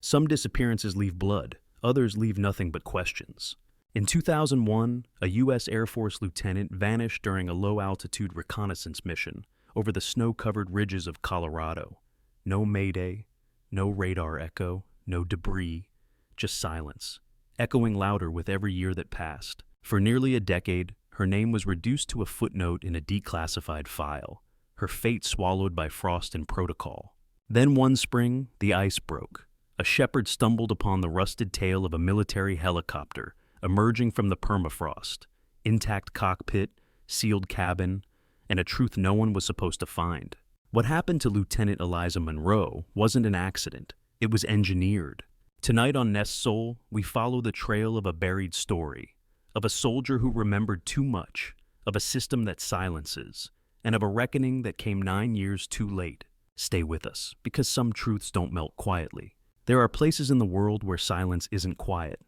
Some disappearances leave blood, others leave nothing but questions. In 2001, a U.S. Air Force lieutenant vanished during a low-altitude reconnaissance mission over the snow-covered ridges of Colorado. No mayday, no radar echo, no debris, just silence, echoing louder with every year that passed. For nearly a decade, her name was reduced to a footnote in a declassified file, her fate swallowed by frost and protocol. Then one spring, the ice broke. A shepherd stumbled upon the rusted tail of a military helicopter emerging from the permafrost, intact cockpit, sealed cabin, and a truth no one was supposed to find. What happened to Lieutenant Eliza Monroe wasn't an accident, it was engineered. Tonight on nestsoul, we follow the trail of a buried story, of a soldier who remembered too much, of a system that silences, and of a reckoning that came 9 years too late. Stay with us, because some truths don't melt quietly. There are places in the world where silence isn't quiet.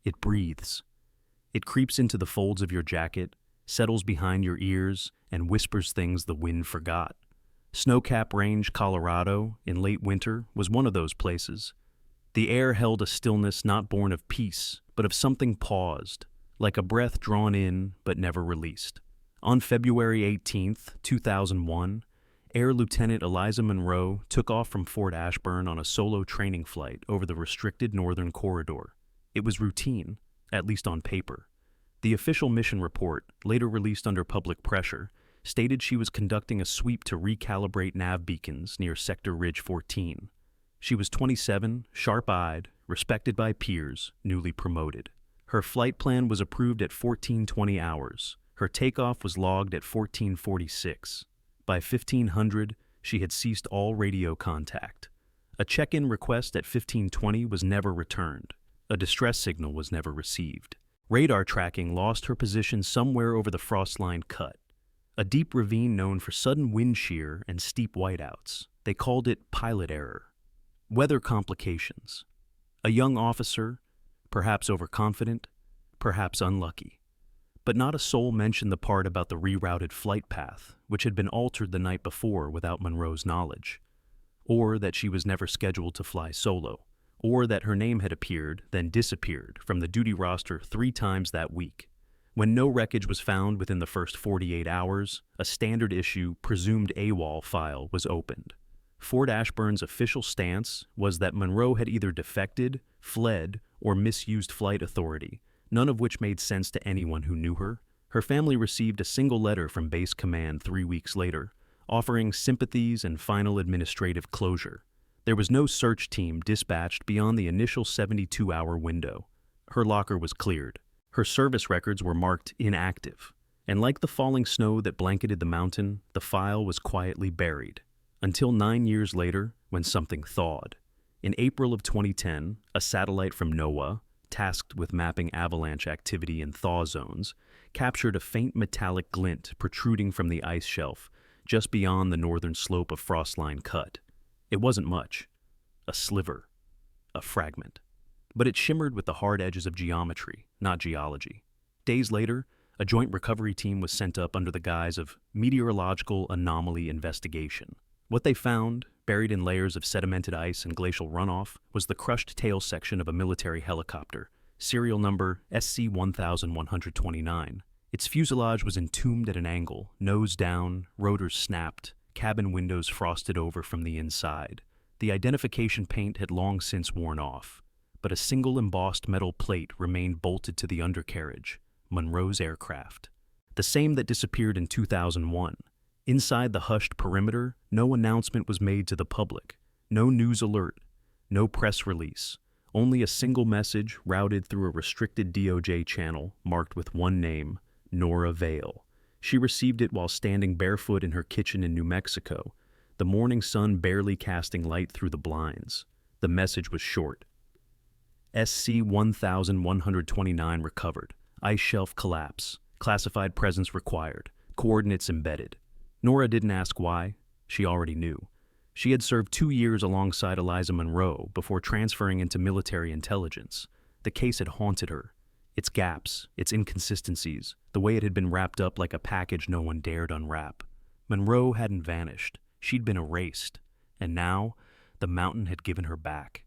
It breathes. It creeps into the folds of your jacket, settles behind your ears, and whispers things the wind forgot. Snowcap Range, Colorado, in late winter, was one of those places. The air held a stillness not born of peace, but of something paused, like a breath drawn in but never released. On February 18, 2001, Air Lieutenant Eliza Monroe took off from Fort Ashburn on a solo training flight over the restricted northern corridor. It was routine, at least on paper. The official mission report, later released under public pressure, stated she was conducting a sweep to recalibrate nav beacons near Sector Ridge 14. She was 27, sharp-eyed, respected by peers, newly promoted. Her flight plan was approved at 14:20 hours. Her takeoff was logged at 14:46. By 1500, she had ceased all radio contact. A check-in request at 1520 was never returned. A distress signal was never received. Radar tracking lost her position somewhere over the frost line cut, a deep ravine known for sudden wind shear and steep whiteouts. They called it pilot error. Weather complications. A young officer, perhaps overconfident, perhaps unlucky. But not a soul mentioned the part about the rerouted flight path, which had been altered the night before without Monroe's knowledge, or that she was never scheduled to fly solo, or that her name had appeared, then disappeared, from the duty roster 3 times that week. When no wreckage was found within the first 48 hours, a standard issue presumed AWOL file was opened. Fort Ashburn's official stance was that Monroe had either defected, fled, or misused flight authority, none of which made sense to anyone who knew her. Her family received a single letter from Base Command 3 weeks later, offering sympathies and final administrative closure. There was no search team dispatched beyond the initial 72-hour window. Her locker was cleared. Her service records were marked inactive. And like the falling snow that blanketed the mountain, the file was quietly buried. Until 9 years later, when something thawed. In April of 2010, a satellite from NOAA, tasked with mapping avalanche activity in thaw zones, captured a faint metallic glint protruding from the ice shelf just beyond the northern slope of Frostline Cut. It wasn't much. A sliver. A fragment. But it shimmered with the hard edges of geometry, not geology. Days later, a joint recovery team was sent up under the guise of meteorological anomaly investigation. What they found, buried in layers of sedimented ice and glacial runoff, was the crushed tail section of a military helicopter, serial number SC-1129. Its fuselage was entombed at an angle, nose down, rotors snapped, cabin windows frosted over from the inside. The identification paint had long since worn off, but a single embossed metal plate remained bolted to the undercarriage, Monroe's aircraft. The same that disappeared in 2001. Inside the hushed perimeter, no announcement was made to the public, no news alert, no press release, only a single message routed through a restricted DOJ channel marked with one name, Nora Vale. She received it while standing barefoot in her kitchen in New Mexico, the morning sun barely casting light through the blinds. The message was short. SC-1129 recovered. Ice shelf collapse. Classified presence required. Coordinates embedded. Nora didn't ask why. She already knew. She had served 2 years alongside Eliza Monroe before transferring into military intelligence. The case had haunted her. Its gaps, its inconsistencies, the way it had been wrapped up like a package no one dared unwrap. Monroe hadn't vanished. She'd been erased. And now, the mountain had given her back.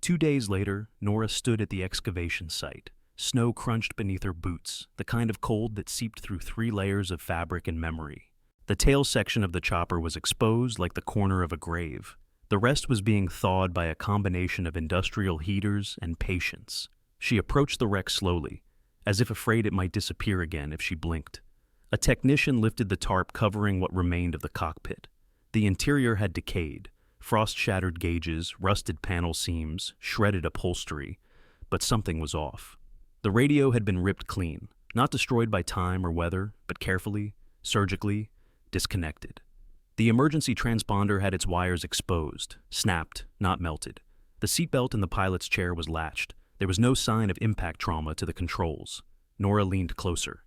2 days later, Nora stood at the excavation site. Snow crunched beneath her boots, the kind of cold that seeped through 3 layers of fabric and memory. The tail section of the chopper was exposed like the corner of a grave. The rest was being thawed by a combination of industrial heaters and patience. She approached the wreck slowly, as if afraid it might disappear again if she blinked. A technician lifted the tarp covering what remained of the cockpit. The interior had decayed, frost-shattered gauges, rusted panel seams, shredded upholstery, but something was off. The radio had been ripped clean, not destroyed by time or weather, but carefully, surgically, disconnected. The emergency transponder had its wires exposed, snapped, not melted. The seatbelt in the pilot's chair was latched. There was no sign of impact trauma to the controls. Nora leaned closer.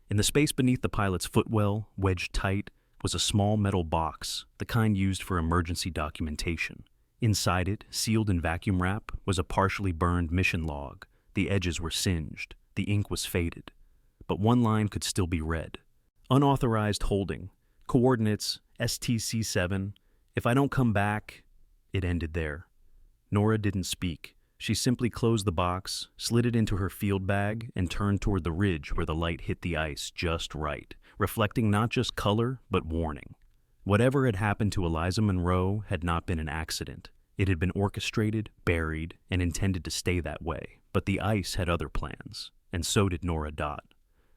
In the space beneath the pilot's footwell, wedged tight, was a small metal box, the kind used for emergency documentation. Inside it, sealed in vacuum wrap, was a partially burned mission log. The edges were singed. The ink was faded. But one line could still be read. Unauthorized holding. Coordinates, STC-7. If I don't come back... It ended there. Nora didn't speak. She simply closed the box, slid it into her field bag, and turned toward the ridge where the light hit the ice just right, reflecting not just color, but warning. Whatever had happened to Eliza Monroe had not been an accident. It had been orchestrated, buried, and intended to stay that way. But the ice had other plans, and so did Nora Dot.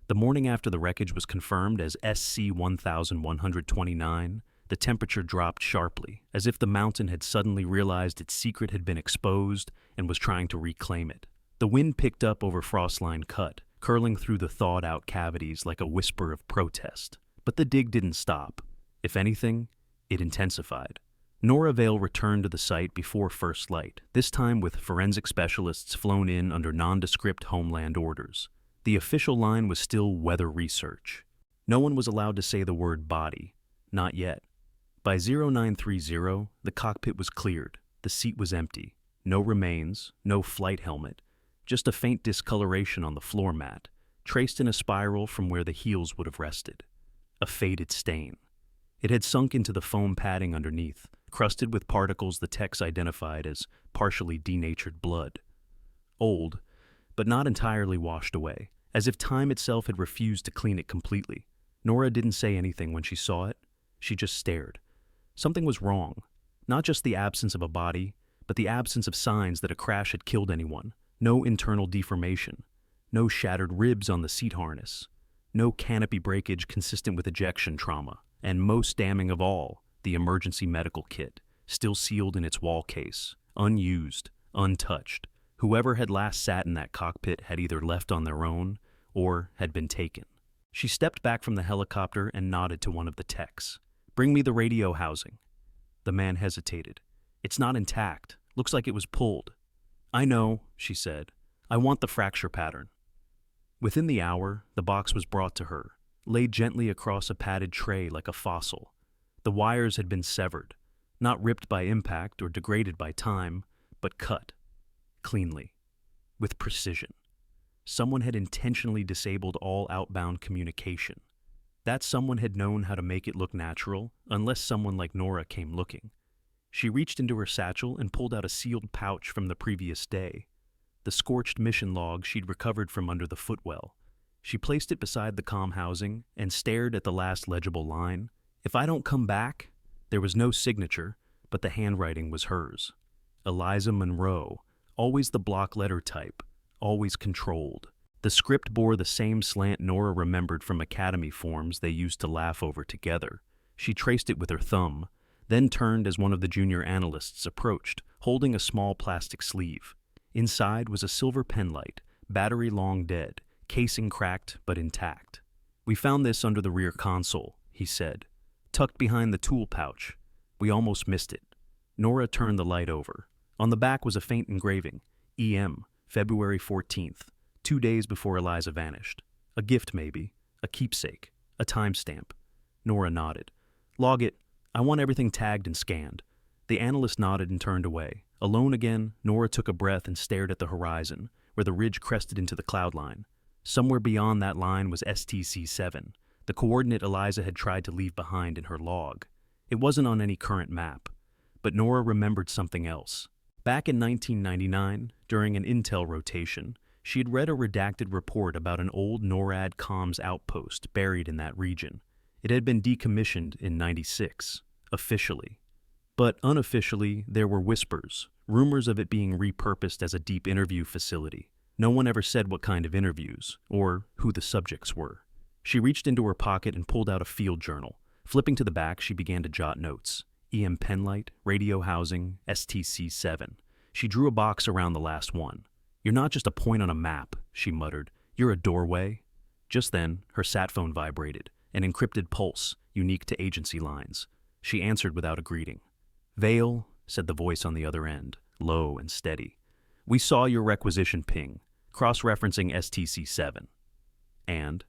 The morning after the wreckage was confirmed as SC-1129, the temperature dropped sharply, as if the mountain had suddenly realized its secret had been exposed and was trying to reclaim it. The wind picked up over Frostline Cut, curling through the thawed-out cavities like a whisper of protest. But the dig didn't stop. If anything, it intensified. Nora Vale returned to the site before first light, this time with forensic specialists flown in under nondescript homeland orders. The official line was still weather research. No one was allowed to say the word body. Not yet. By 0930, the cockpit was cleared. The seat was empty. No remains, no flight helmet, just a faint discoloration on the floor mat, traced in a spiral from where the heels would have rested. A faded stain. It had sunk into the foam padding underneath, crusted with particles the techs identified as partially denatured blood. Old, but not entirely washed away, as if time itself had refused to clean it completely. Nora didn't say anything when she saw it. She just stared. Something was wrong. Not just the absence of a body, but the absence of signs that a crash had killed anyone. No internal deformation. No shattered ribs on the seat harness. No canopy breakage consistent with ejection trauma. And most damning of all, the emergency medical kit, still sealed in its wall case, unused, untouched. Whoever had last sat in that cockpit had either left on their own or had been taken. She stepped back from the helicopter and nodded to one of the techs. "Bring me the radio housing." The man hesitated. "It's not intact. Looks like it was pulled." "I know," she said. "I want the fracture pattern." Within the hour, the box was brought to her, laid gently across a padded tray like a fossil. The wires had been severed, not ripped by impact or degraded by time, but cut, cleanly, with precision. Someone had intentionally disabled all outbound communication. That someone had known how to make it look natural, unless someone like Nora came looking. She reached into her satchel and pulled out a sealed pouch from the previous day, the scorched mission log she'd recovered from under the footwell. She placed it beside the comm housing and stared at the last legible line. "If I don't come back..." There was no signature, but the handwriting was hers. Eliza Monroe, always the block letter type, always controlled. The script bore the same slant Nora remembered from academy forms they used to laugh over together. She traced it with her thumb, then turned as one of the junior analysts approached, holding a small plastic sleeve. Inside was a silver penlight, battery long dead, casing cracked but intact. "We found this under the rear console," he said, "tucked behind the tool pouch. We almost missed it." Nora turned the light over. On the back was a faint engraving, EM, February 14th, 2 days before Eliza vanished. A gift maybe, a keepsake, a timestamp. Nora nodded. "Log it. I want everything tagged and scanned." The analyst nodded and turned away. Alone again, Nora took a breath and stared at the horizon, where the ridge crested into the cloud line. Somewhere beyond that line was STC-7, the coordinate Eliza had tried to leave behind in her log. It wasn't on any current map. But Nora remembered something else. Back in 1999, during an intel rotation, she had read a redacted report about an old NORAD comms outpost buried in that region. It had been decommissioned in '96, officially. But unofficially, there were whispers, rumors of it being repurposed as a deep interview facility. No one ever said what kind of interviews, or who the subjects were. She reached into her pocket and pulled out a field journal. Flipping to the back, she began to jot notes. EM penlight, radio housing, STC-7. She drew a box around the last one. "You're not just a point on a map," she muttered. "You're a doorway." Just then, her sat phone vibrated, an encrypted pulse, unique to agency lines. She answered without a greeting. "Vale," said the voice on the other end, low and steady. "We saw your requisition ping, cross-referencing STC-7. And?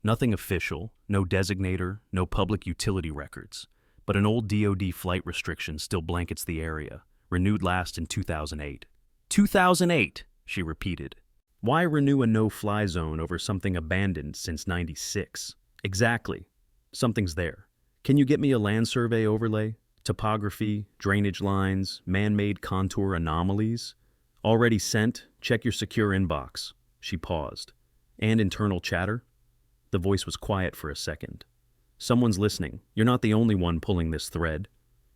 Nothing official, no designator, no public utility records. But an old DoD flight restriction still blankets the area, renewed last in 2008. 2008, she repeated. Why renew a no-fly zone over something abandoned since '96? Exactly. Something's there. Can you get me a land survey overlay? Topography, drainage lines, man-made contour anomalies? Already sent? Check your secure inbox. She paused. And internal chatter? The voice was quiet for a second. Someone's listening. You're not the only one pulling this thread.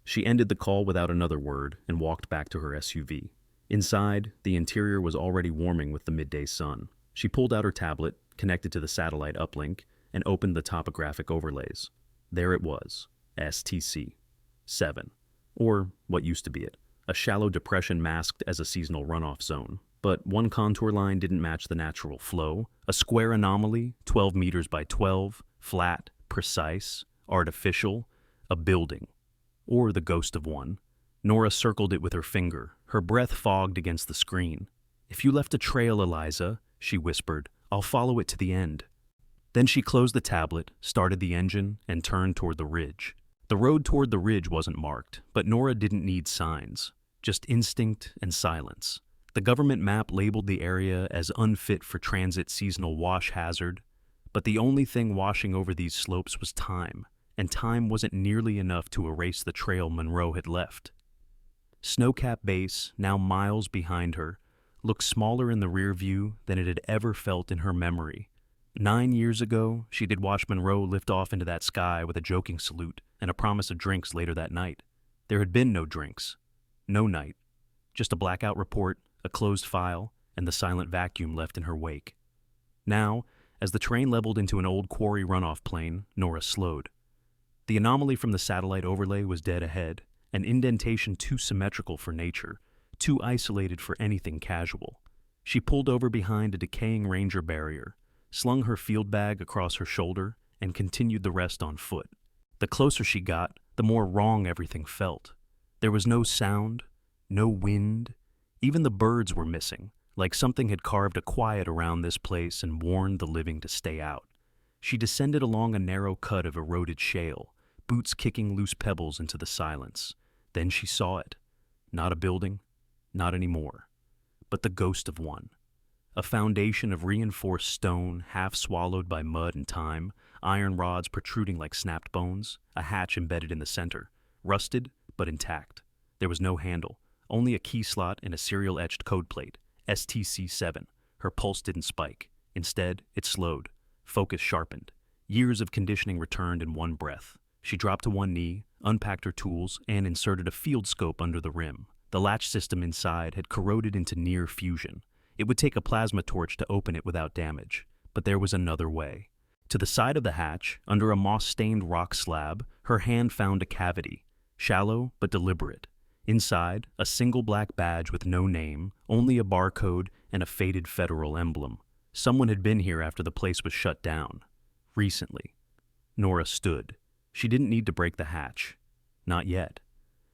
She ended the call without another word and walked back to her SUV. Inside, the interior was already warming with the midday sun. She pulled out her tablet, connected to the satellite uplink, and opened the topographic overlays. There it was, STC-7, or what used to be it, a shallow depression masked as a seasonal runoff zone. But one contour line didn't match the natural flow. A square anomaly, 12 meters by 12, flat, precise, artificial, a building, or the ghost of one. Nora circled it with her finger, her breath fogged against the screen. "If you left a trail, Eliza," she whispered, "I'll follow it to the end." Then she closed the tablet, started the engine, and turned toward the ridge. The road toward the ridge wasn't marked, but Nora didn't need signs, just instinct and silence. The government map labeled the area as unfit for transit seasonal wash hazard, but the only thing washing over these slopes was time, and time wasn't nearly enough to erase the trail Monroe had left. Snowcap Base, now miles behind her, looked smaller in the rear view than it had ever felt in her memory. 9 years ago, she did watch Monroe lift off into that sky with a joking salute and a promise of drinks later that night. There had been no drinks, no night, just a blackout report, a closed file, and the silent vacuum left in her wake. Now, as the train leveled into an old quarry runoff plain, Nora slowed. The anomaly from the satellite overlay was dead ahead, an indentation too symmetrical for nature, too isolated for anything casual. She pulled over behind a decaying ranger barrier, slung her field bag across her shoulder, and continued the rest on foot. The closer she got, the more wrong everything felt. There was no sound, no wind. Even the birds were missing, like something had carved a quiet around this place and warned the living to stay out. She descended along a narrow cut of eroded shale, boots kicking loose pebbles into the silence. Then she saw it. Not a building, not anymore, but the ghost of one. A foundation of reinforced stone, half swallowed by mud and time, iron rods protruding like snapped bones, a hatch embedded in the center, rusted but intact. There was no handle, only a key slot and a serial-etched code plate, STC-7. Her pulse didn't spike. Instead, it slowed. Focus sharpened. Years of conditioning returned in one breath. She dropped to one knee, unpacked her tools, and inserted a field scope under the rim. The latch system inside had corroded into near fusion. It would take a plasma torch to open it without damage, but there was another way. To the side of the hatch, under a moss-stained rock slab, her hand found a cavity, shallow but deliberate. Inside, a single black badge with no name, only a barcode and a faded federal emblem. Someone had been here after the place was shut down. Recently. Nora stood. She didn't need to break the hatch. Not yet.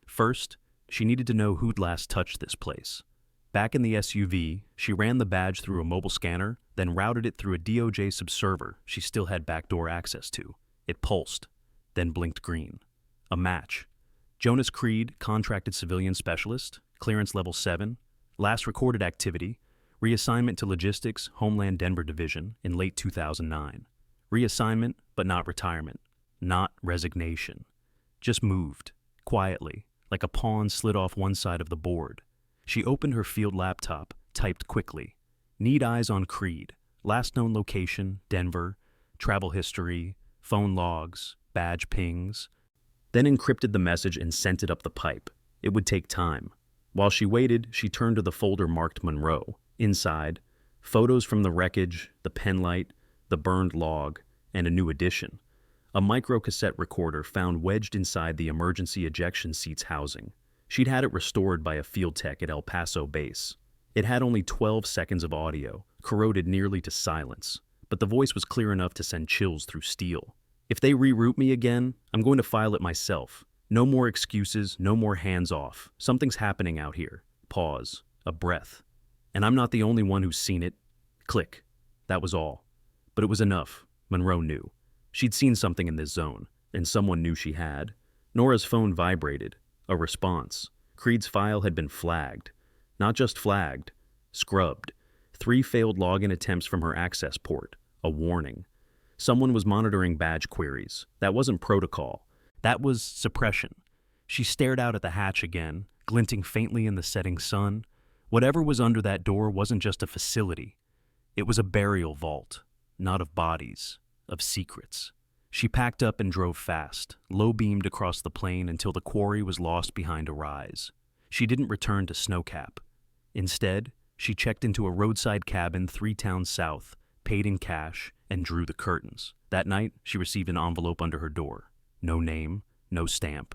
First, she needed to know who'd last touched this place. Back in the SUV, she ran the badge through a mobile scanner, then routed it through a DOJ subserver she still had backdoor access to. It pulsed, then blinked green. A match. Jonas Creed, contracted civilian specialist, clearance level 7, last recorded activity, reassignment to Logistics, Homeland Denver Division in late 2009. Reassignment, but not retirement. Not resignation. Just moved, quietly, like a pawn slid off one side of the board. She opened her field laptop, typed quickly. Need eyes on Creed. Last known location, Denver. Travel history, phone logs, badge pings. Then encrypted the message and sent it up the pipe. It would take time. While she waited, she turned to the folder marked Monroe. Inside, photos from the wreckage, the penlight, the burned log, and a new addition. A microcassette recorder found wedged inside the emergency ejection seat's housing. She'd had it restored by a field tech at El Paso Base. It had only 12 seconds of audio, corroded nearly to silence, but the voice was clear enough to send chills through steel. If they reroute me again, I'm going to file it myself. No more excuses, no more hands off. Something's happening out here. Pause. A breath. And I'm not the only one who's seen it. Click. That was all. But it was enough. Monroe knew. She'd seen something in this zone, and someone knew she had. Nora's phone vibrated. A response. Creed's file had been flagged. Not just flagged. Scrubbed. 3 failed login attempts from her access port. A warning. Someone was monitoring badge queries. That wasn't protocol. That was suppression. She stared out at the hatch again, glinting faintly in the setting sun. Whatever was under that door wasn't just a facility. It was a burial vault. Not of bodies. Of secrets. She packed up and drove fast, low-beamed across the plain until the quarry was lost behind a rise. She didn't return to Snowcap. Instead, she checked into a roadside cabin 3 towns south, paid in cash, and drew the curtains. That night, she received an envelope under her door. No name, no stamp.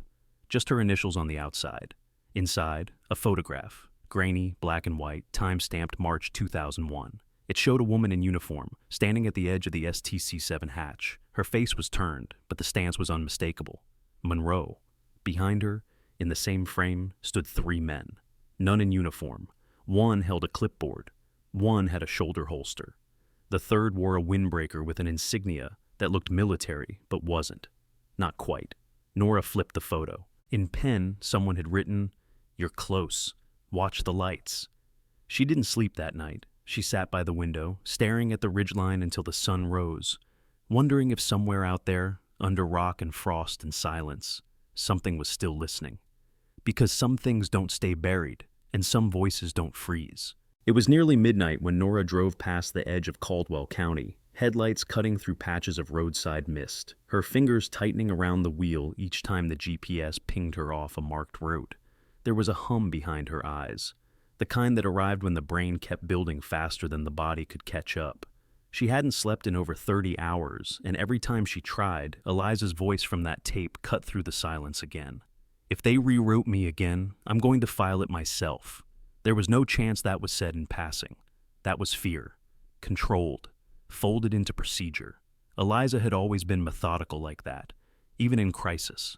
Just her initials on the outside. Inside, a photograph. Grainy, black and white, time-stamped March 2001. It showed a woman in uniform, standing at the edge of the STC-7 hatch. Her face was turned, but the stance was unmistakable. Monroe. Behind her, in the same frame, stood 3 men. None in uniform. One held a clipboard. One had a shoulder holster. The third wore a windbreaker with an insignia that looked military, but wasn't. Not quite. Nora flipped the photo. In pen, someone had written, "You're close. Watch the lights." She didn't sleep that night. She sat by the window, staring at the ridgeline until the sun rose, wondering if somewhere out there, under rock and frost and silence, something was still listening. Because some things don't stay buried, and some voices don't freeze. It was nearly midnight when Nora drove past the edge of Caldwell County, headlights cutting through patches of roadside mist, her fingers tightening around the wheel each time the GPS pinged her off a marked route. There was a hum behind her eyes, the kind that arrived when the brain kept building faster than the body could catch up. She hadn't slept in over 30 hours, and every time she tried, Eliza's voice from that tape cut through the silence again. If they rewrote me again, I'm going to file it myself. There was no chance that was said in passing. That was fear. Controlled. Folded into procedure. Eliza had always been methodical like that, even in crisis.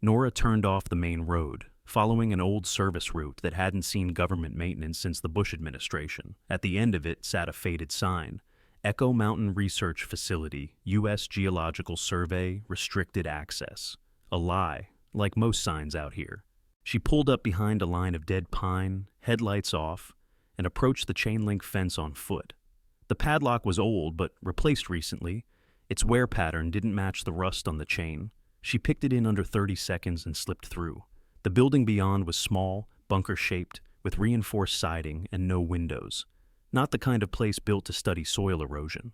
Nora turned off the main road, following an old service route that hadn't seen government maintenance since the Bush administration. At the end of it sat a faded sign. Echo Mountain Research Facility, U.S. Geological Survey, Restricted Access. A lie, like most signs out here. She pulled up behind a line of dead pine, headlights off, and approached the chain-link fence on foot. The padlock was old, but replaced recently. Its wear pattern didn't match the rust on the chain. She picked it in under 30 seconds and slipped through. The building beyond was small, bunker-shaped, with reinforced siding and no windows. Not the kind of place built to study soil erosion.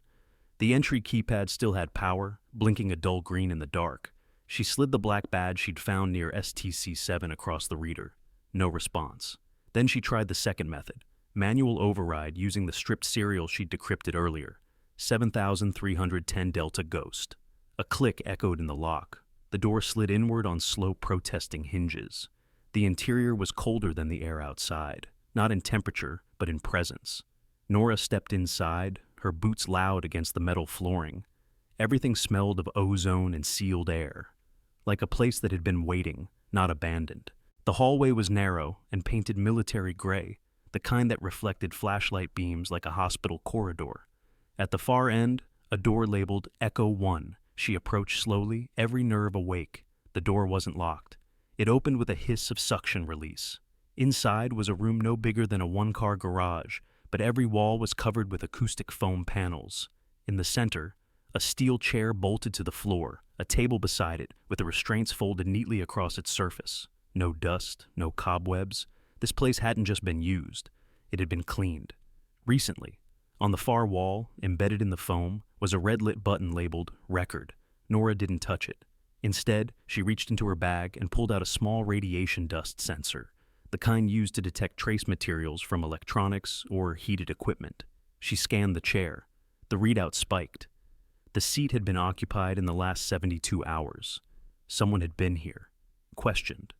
The entry keypad still had power, blinking a dull green in the dark. She slid the black badge she'd found near STC-7 across the reader. No response. Then she tried the second method, manual override using the stripped serial she'd decrypted earlier. 7310 Delta Ghost. A click echoed in the lock. The door slid inward on slow protesting hinges. The interior was colder than the air outside, not in temperature, but in presence. Nora stepped inside, her boots loud against the metal flooring. Everything smelled of ozone and sealed air, like a place that had been waiting, not abandoned. The hallway was narrow and painted military gray, the kind that reflected flashlight beams like a hospital corridor. At the far end, a door labeled Echo 1. She approached slowly, every nerve awake. The door wasn't locked. It opened with a hiss of suction release. Inside was a room no bigger than a one-car garage, but every wall was covered with acoustic foam panels. In the center, a steel chair bolted to the floor, a table beside it with the restraints folded neatly across its surface. No dust, no cobwebs. This place hadn't just been used, it had been cleaned. Recently, on the far wall, embedded in the foam, was a red-lit button labeled Record. Nora didn't touch it. Instead, she reached into her bag and pulled out a small radiation dust sensor, the kind used to detect trace materials from electronics or heated equipment. She scanned the chair. The readout spiked. The seat had been occupied in the last 72 hours. Someone had been here, questioned,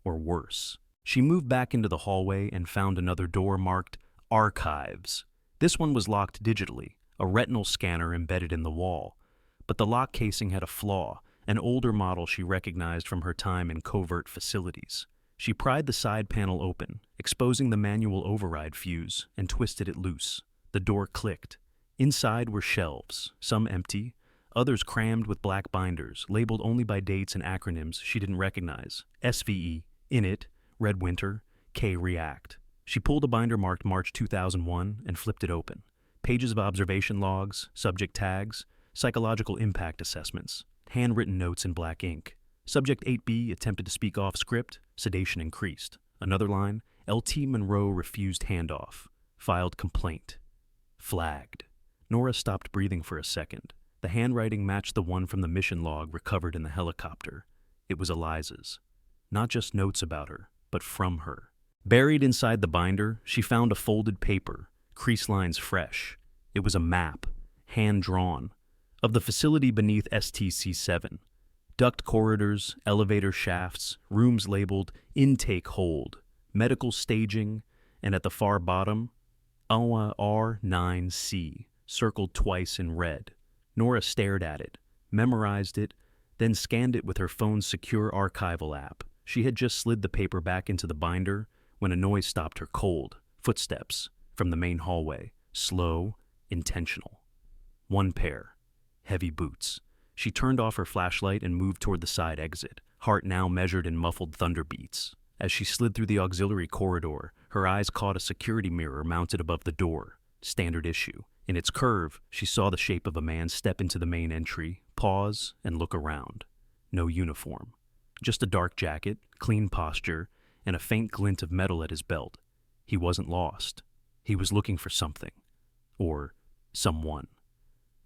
or worse. She moved back into the hallway and found another door marked Archives. This one was locked digitally, a retinal scanner embedded in the wall. But the lock casing had a flaw, an older model she recognized from her time in covert facilities. She pried the side panel open, exposing the manual override fuse, and twisted it loose. The door clicked. Inside were shelves, some empty, others crammed with black binders, labeled only by dates and acronyms she didn't recognize. SVE, Init, Red Winter, K React. She pulled a binder marked March 2001 and flipped it open. Pages of observation logs, subject tags, psychological impact assessments, handwritten notes in black ink. Subject 8B attempted to speak off script, sedation increased. Another line, LT Monroe refused handoff. Filed complaint. Flagged. Nora stopped breathing for a second. The handwriting matched the one from the mission log recovered in the helicopter. It was Eliza's. Not just notes about her, but from her. Buried inside the binder, she found a folded paper, crease lines fresh. It was a map, hand-drawn, of the facility beneath STC-7. Duct corridors, elevator shafts, rooms labeled Intake Hold, Medical Staging, and at the far bottom, AWA R9C, circled twice in red. Nora stared at it, memorized it, then scanned it with her phone's secure archival app. She had just slid the paper back into the binder when a noise stopped her cold. Footsteps from the main hallway, slow, intentional. One pair, heavy boots. She turned off her flashlight and moved toward the side exit, heart now measured in muffled thunder beats. As she slid through the auxiliary corridor, her eyes caught a security mirror mounted above the door, standard issue. In its curve, she saw the shape of a man step into the main entry, pause, and look around. No uniform. Just a dark jacket, clean posture, and a faint glint of metal at his belt. He wasn't lost. He was looking for something. Or someone.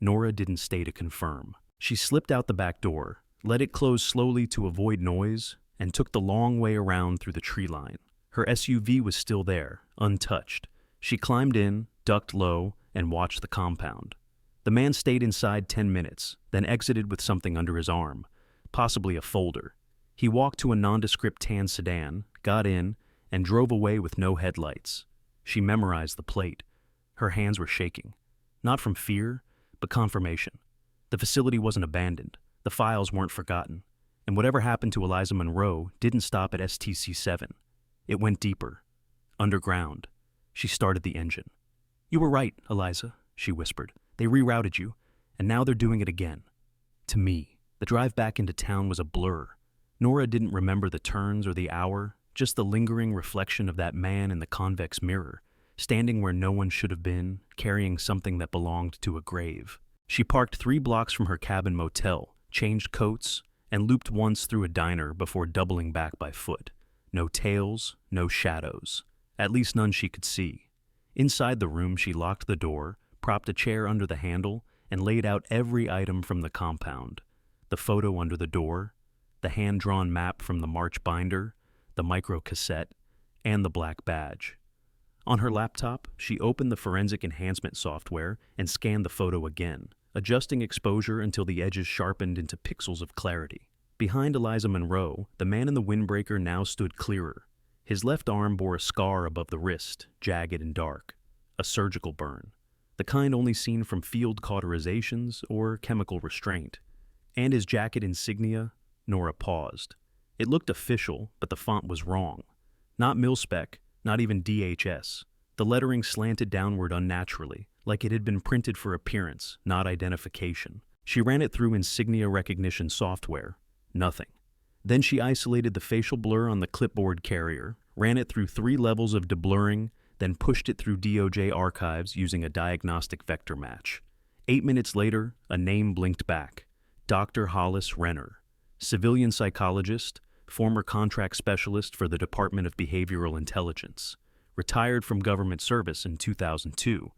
Nora didn't stay to confirm. She slipped out the back door, let it close slowly to avoid noise, and took the long way around through the tree line. Her SUV was still there, untouched. She climbed in, ducked low, and watched the compound. The man stayed inside 10 minutes, then exited with something under his arm, possibly a folder. He walked to a nondescript tan sedan, got in, and drove away with no headlights. She memorized the plate. Her hands were shaking. Not from fear, but confirmation. The facility wasn't abandoned. The files weren't forgotten. And whatever happened to Eliza Monroe didn't stop at STC-7. It went deeper. Underground. She started the engine. "You were right, Eliza," she whispered. "They rerouted you, and now they're doing it again." To me, the drive back into town was a blur. Nora didn't remember the turns or the hour, just the lingering reflection of that man in the convex mirror, standing where no one should have been, carrying something that belonged to a grave. She parked 3 blocks from her cabin motel, changed coats, and looped once through a diner before doubling back by foot. No tails, no shadows. At least none she could see. Inside the room, she locked the door, propped a chair under the handle, and laid out every item from the compound. The photo under the door, the hand-drawn map from the March binder, the micro-cassette, and the black badge. On her laptop, she opened the forensic enhancement software and scanned the photo again, adjusting exposure until the edges sharpened into pixels of clarity. Behind Eliza Monroe, the man in the windbreaker now stood clearer. His left arm bore a scar above the wrist, jagged and dark. A surgical burn. The kind only seen from field cauterizations or chemical restraint. And his jacket insignia. Nora paused. It looked official, but the font was wrong. Not mil-spec, not even DHS. The lettering slanted downward unnaturally, like it had been printed for appearance, not identification. She ran it through insignia recognition software. Nothing. Then she isolated the facial blur on the clipboard carrier, ran it through 3 levels of deblurring, then pushed it through DOJ archives using a diagnostic vector match. 8 minutes later, a name blinked back. Dr. Hollis Renner. Civilian psychologist, former contract specialist for the Department of Behavioral Intelligence, retired from government service in 2002.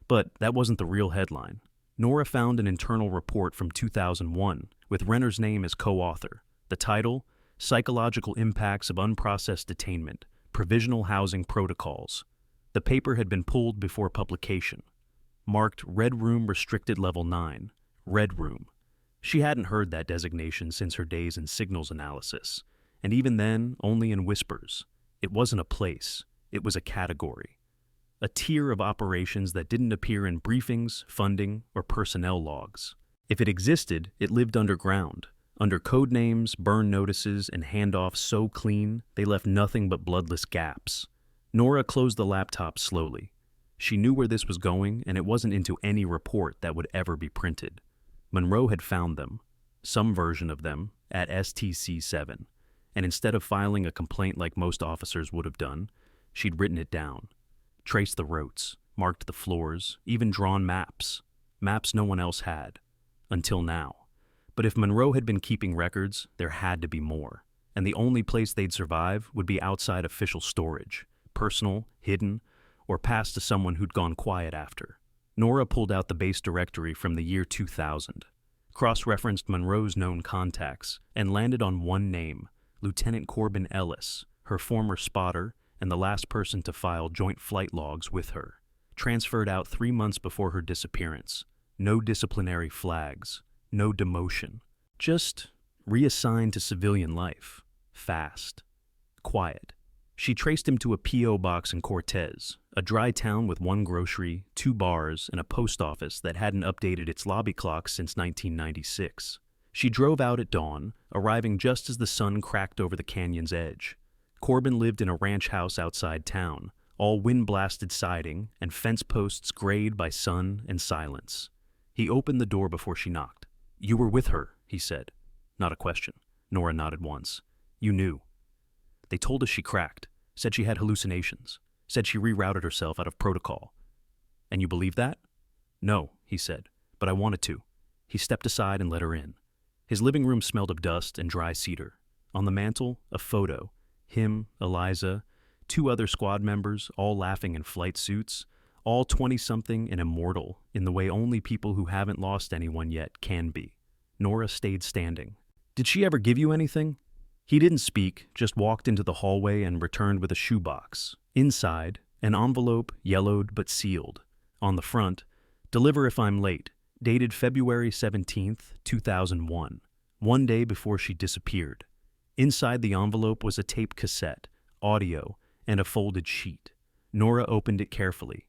But that wasn't the real headline. Nora found an internal report from 2001 with Renner's name as co-author. The title, Psychological Impacts of Unprocessed Detainment, Provisional Housing Protocols. The paper had been pulled before publication. Marked Red Room Restricted Level 9, Red Room. She hadn't heard that designation since her days in signals analysis, and even then, only in whispers. It wasn't a place, it was a category. A tier of operations that didn't appear in briefings, funding, or personnel logs. If it existed, it lived underground, under code names, burn notices, and handoffs so clean they left nothing but bloodless gaps. Nora closed the laptop slowly. She knew where this was going, and it wasn't into any report that would ever be printed. Monroe had found them, some version of them, at STC-7, and instead of filing a complaint like most officers would have done, she'd written it down. Traced the routes, marked the floors, even drawn maps. Maps no one else had. Until now. But if Monroe had been keeping records, there had to be more. And the only place they'd survive would be outside official storage. Personal, hidden, or passed to someone who'd gone quiet after. Nora pulled out the base directory from the year 2000, cross-referenced Monroe's known contacts, and landed on one name, Lieutenant Corbin Ellis, her former spotter, and the last person to file joint flight logs with her. Transferred out 3 months before her disappearance. No disciplinary flags. No demotion. Just reassigned to civilian life. Fast. Quiet. She traced him to a P.O. box in Cortez, a dry town with 1 grocery, 2 bars, and a post office that hadn't updated its lobby clock since 1996. She drove out at dawn, arriving just as the sun cracked over the canyon's edge. Corbin lived in a ranch house outside town, all wind-blasted siding and fence posts grayed by sun and silence. He opened the door before she knocked. "You were with her," he said. Not a question. Nora nodded once. "You knew." "They told us she cracked, said she had hallucinations, said she rerouted herself out of protocol." "And you believe that?" "No," he said, "but I wanted to." He stepped aside and let her in. His living room smelled of dust and dry cedar. On the mantel, a photo. Him, Eliza, 2 other squad members, all laughing in flight suits, all 20-something and immortal in the way only people who haven't lost anyone yet can be. Nora stayed standing. "Did she ever give you anything?" He didn't speak, just walked into the hallway and returned with a shoebox. Inside, an envelope, yellowed but sealed. On the front, "Deliver if I'm late," dated February 17th, 2001, 1 day before she disappeared. Inside the envelope was a tape cassette, audio, and a folded sheet. Nora opened it carefully.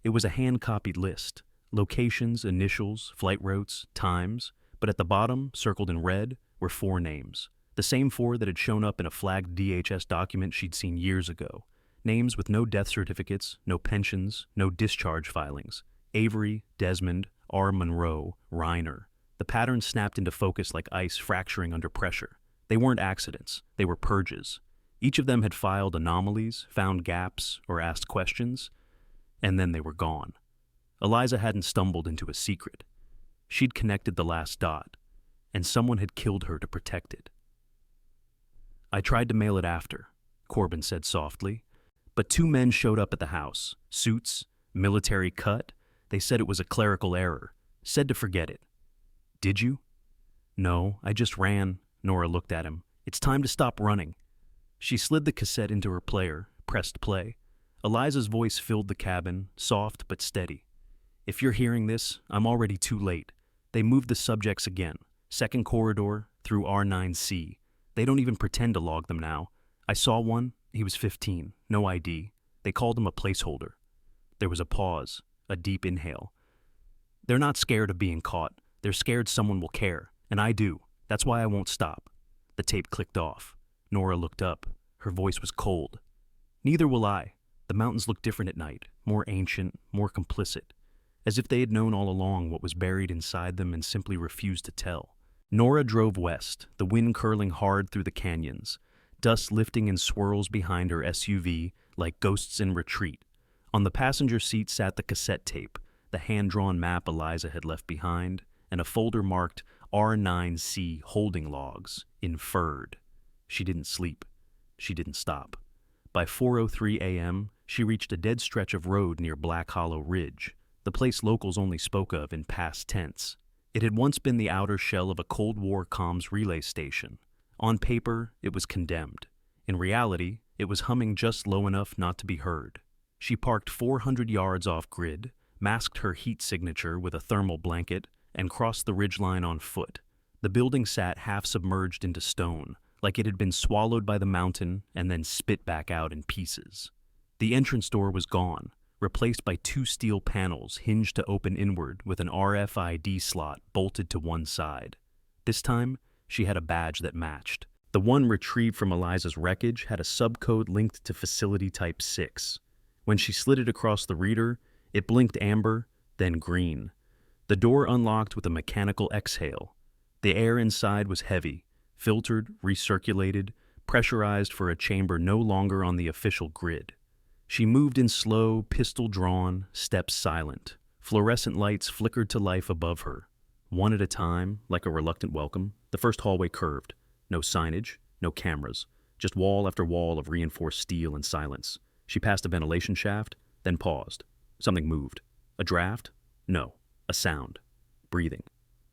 It was a hand-copied list, locations, initials, flight routes, times, but at the bottom, circled in red, were 4 names. The same 4 that had shown up in a flagged DHS document she'd seen years ago. Names with no death certificates, no pensions, no discharge filings. Avery, Desmond, R. Monroe, Reiner. The pattern snapped into focus like ice fracturing under pressure. They weren't accidents, they were purges. Each of them had filed anomalies, found gaps, or asked questions, and then they were gone. Eliza hadn't stumbled into a secret. She'd connected the last dot, and someone had killed her to protect it. "I tried to mail it after," Corbin said softly, "but 2 men showed up at the house. Suits, military cut. They said it was a clerical error. Said to forget it." "Did you?" "No, I just ran." Nora looked at him. "It's time to stop running." She slid the cassette into her player, pressed play. Eliza's voice filled the cabin, soft but steady. "If you're hearing this, I'm already too late. They moved the subjects again. 2nd corridor, through R9C. They don't even pretend to log them now. I saw one. He was 15. No ID. They called him a placeholder." There was a pause, a deep inhale. "They're not scared of being caught. They're scared someone will care. And I do. That's why I won't stop." The tape clicked off. Nora looked up. Her voice was cold. "Neither will I. The mountains look different at night, more ancient, more complicit, as if they had known all along what was buried inside them and simply refused to tell." Nora drove west, the wind curling hard through the canyons, dust lifting in swirls behind her SUV like ghosts in retreat. On the passenger seat sat the cassette tape, the hand-drawn map Eliza had left behind, and a folder marked R9C holding logs, inferred. She didn't sleep. She didn't stop. By 4:03 a.m., she reached a dead stretch of road near Black Hollow Ridge, the place locals only spoke of in past tense. It had once been the outer shell of a Cold War comms relay station. On paper, it was condemned. In reality, it was humming just low enough not to be heard. She parked 400 yards off-grid, masked her heat signature with a thermal blanket, and crossed the ridgeline on foot. The building sat half submerged into stone, like it had been swallowed by the mountain and then spit back out in pieces. The entrance door was gone, replaced by 2 steel panels hinged to open inward with an RFID slot bolted to one side. This time, she had a badge that matched. The one retrieved from Eliza's wreckage had a subcode linked to Facility Type 6. When she slid it across the reader, it blinked amber, then green. The door unlocked with a mechanical exhale. The air inside was heavy, filtered, recirculated, pressurized for a chamber no longer on the official grid. She moved in slow, pistol-drawn, steps silent. Fluorescent lights flickered to life above her. One at a time, like a reluctant welcome, the first hallway curved. No signage, no cameras, just wall after wall of reinforced steel and silence. She passed a ventilation shaft, then paused. Something moved. A draft? No. A sound. Breathing.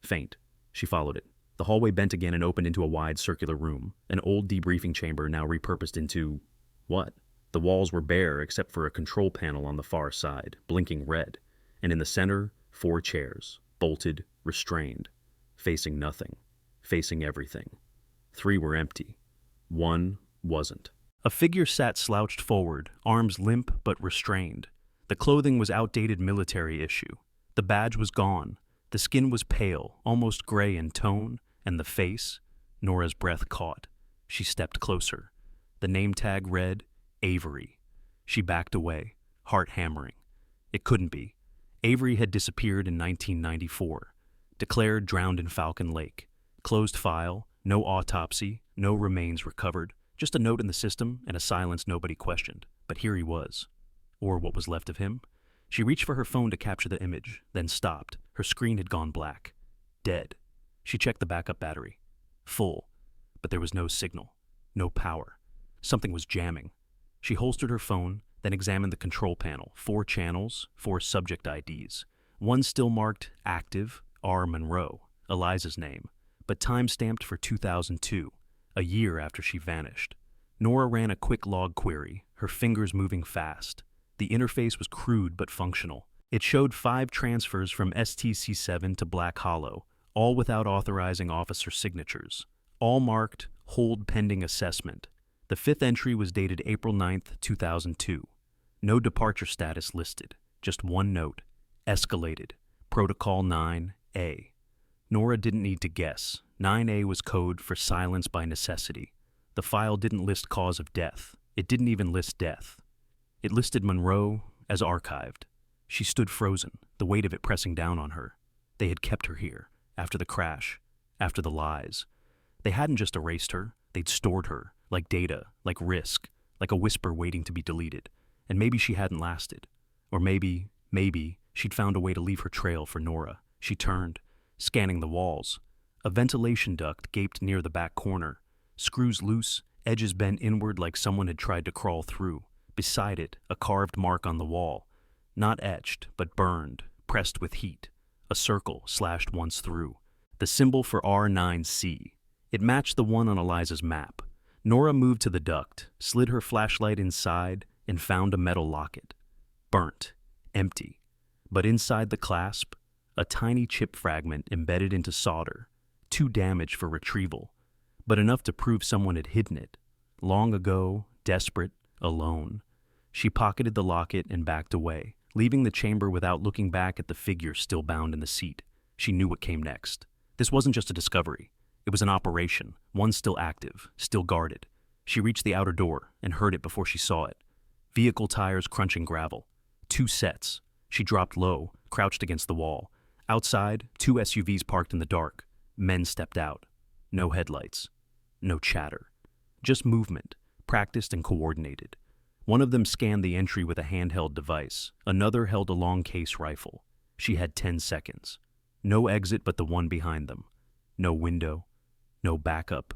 Faint. She followed it. The hallway bent again and opened into a wide circular room, an old debriefing chamber now repurposed into... what? The walls were bare except for a control panel on the far side, blinking red, and in the center, 4 chairs, bolted, restrained, facing nothing, facing everything. 3 were empty. 1 wasn't. A figure sat slouched forward, arms limp but restrained. The clothing was outdated military issue. The badge was gone. The skin was pale, almost gray in tone, and the face, Nora's breath caught. She stepped closer. The name tag read, Avery. She backed away, heart hammering. It couldn't be. Avery had disappeared in 1994. Declared drowned in Falcon Lake. Closed file, no autopsy, no remains recovered. Just a note in the system and a silence nobody questioned. But here he was. Or what was left of him. She reached for her phone to capture the image, then stopped. Her screen had gone black. Dead. She checked the backup battery. Full. But there was no signal. No power. Something was jamming. She holstered her phone, then examined the control panel. 4 channels, 4 subject IDs. One still marked active, R. Monroe, Eliza's name, but time-stamped for 2002, a year after she vanished. Nora ran a quick log query, her fingers moving fast. The interface was crude but functional. It showed 5 transfers from STC-7 to Black Hollow, all without authorizing officer signatures. All marked, hold pending assessment. The 5th entry was dated April 9th, 2002. No departure status listed, just one note. Escalated. Protocol 9A. Nora didn't need to guess. 9A was code for silence by necessity. The file didn't list cause of death. It didn't even list death. It listed Monroe as archived. She stood frozen, the weight of it pressing down on her. They had kept her here, after the crash, after the lies. They hadn't just erased her, they'd stored her, like data, like risk, like a whisper waiting to be deleted. And maybe she hadn't lasted. Or maybe, she'd found a way to leave her trail for Nora. She turned, scanning the walls. A ventilation duct gaped near the back corner. Screws loose, edges bent inward like someone had tried to crawl through. Beside it, a carved mark on the wall. Not etched, but burned, pressed with heat. A circle slashed once through. The symbol for R9C. It matched the one on Eliza's map. Nora moved to the duct, slid her flashlight inside, and found a metal locket. Burnt. Empty. But inside the clasp, a tiny chip fragment embedded into solder. Too damaged for retrieval, but enough to prove someone had hidden it. Long ago, desperate, alone. She pocketed the locket and backed away, leaving the chamber without looking back at the figure still bound in the seat. She knew what came next. This wasn't just a discovery. It was an operation, one still active, still guarded. She reached the outer door and heard it before she saw it. Vehicle tires crunching gravel. 2 sets. She dropped low, crouched against the wall. Outside, 2 SUVs parked in the dark. Men stepped out. No headlights. No chatter. Just movement, practiced and coordinated. One of them scanned the entry with a handheld device. Another held a long case rifle. She had 10 seconds. No exit but the one behind them. No window. No backup.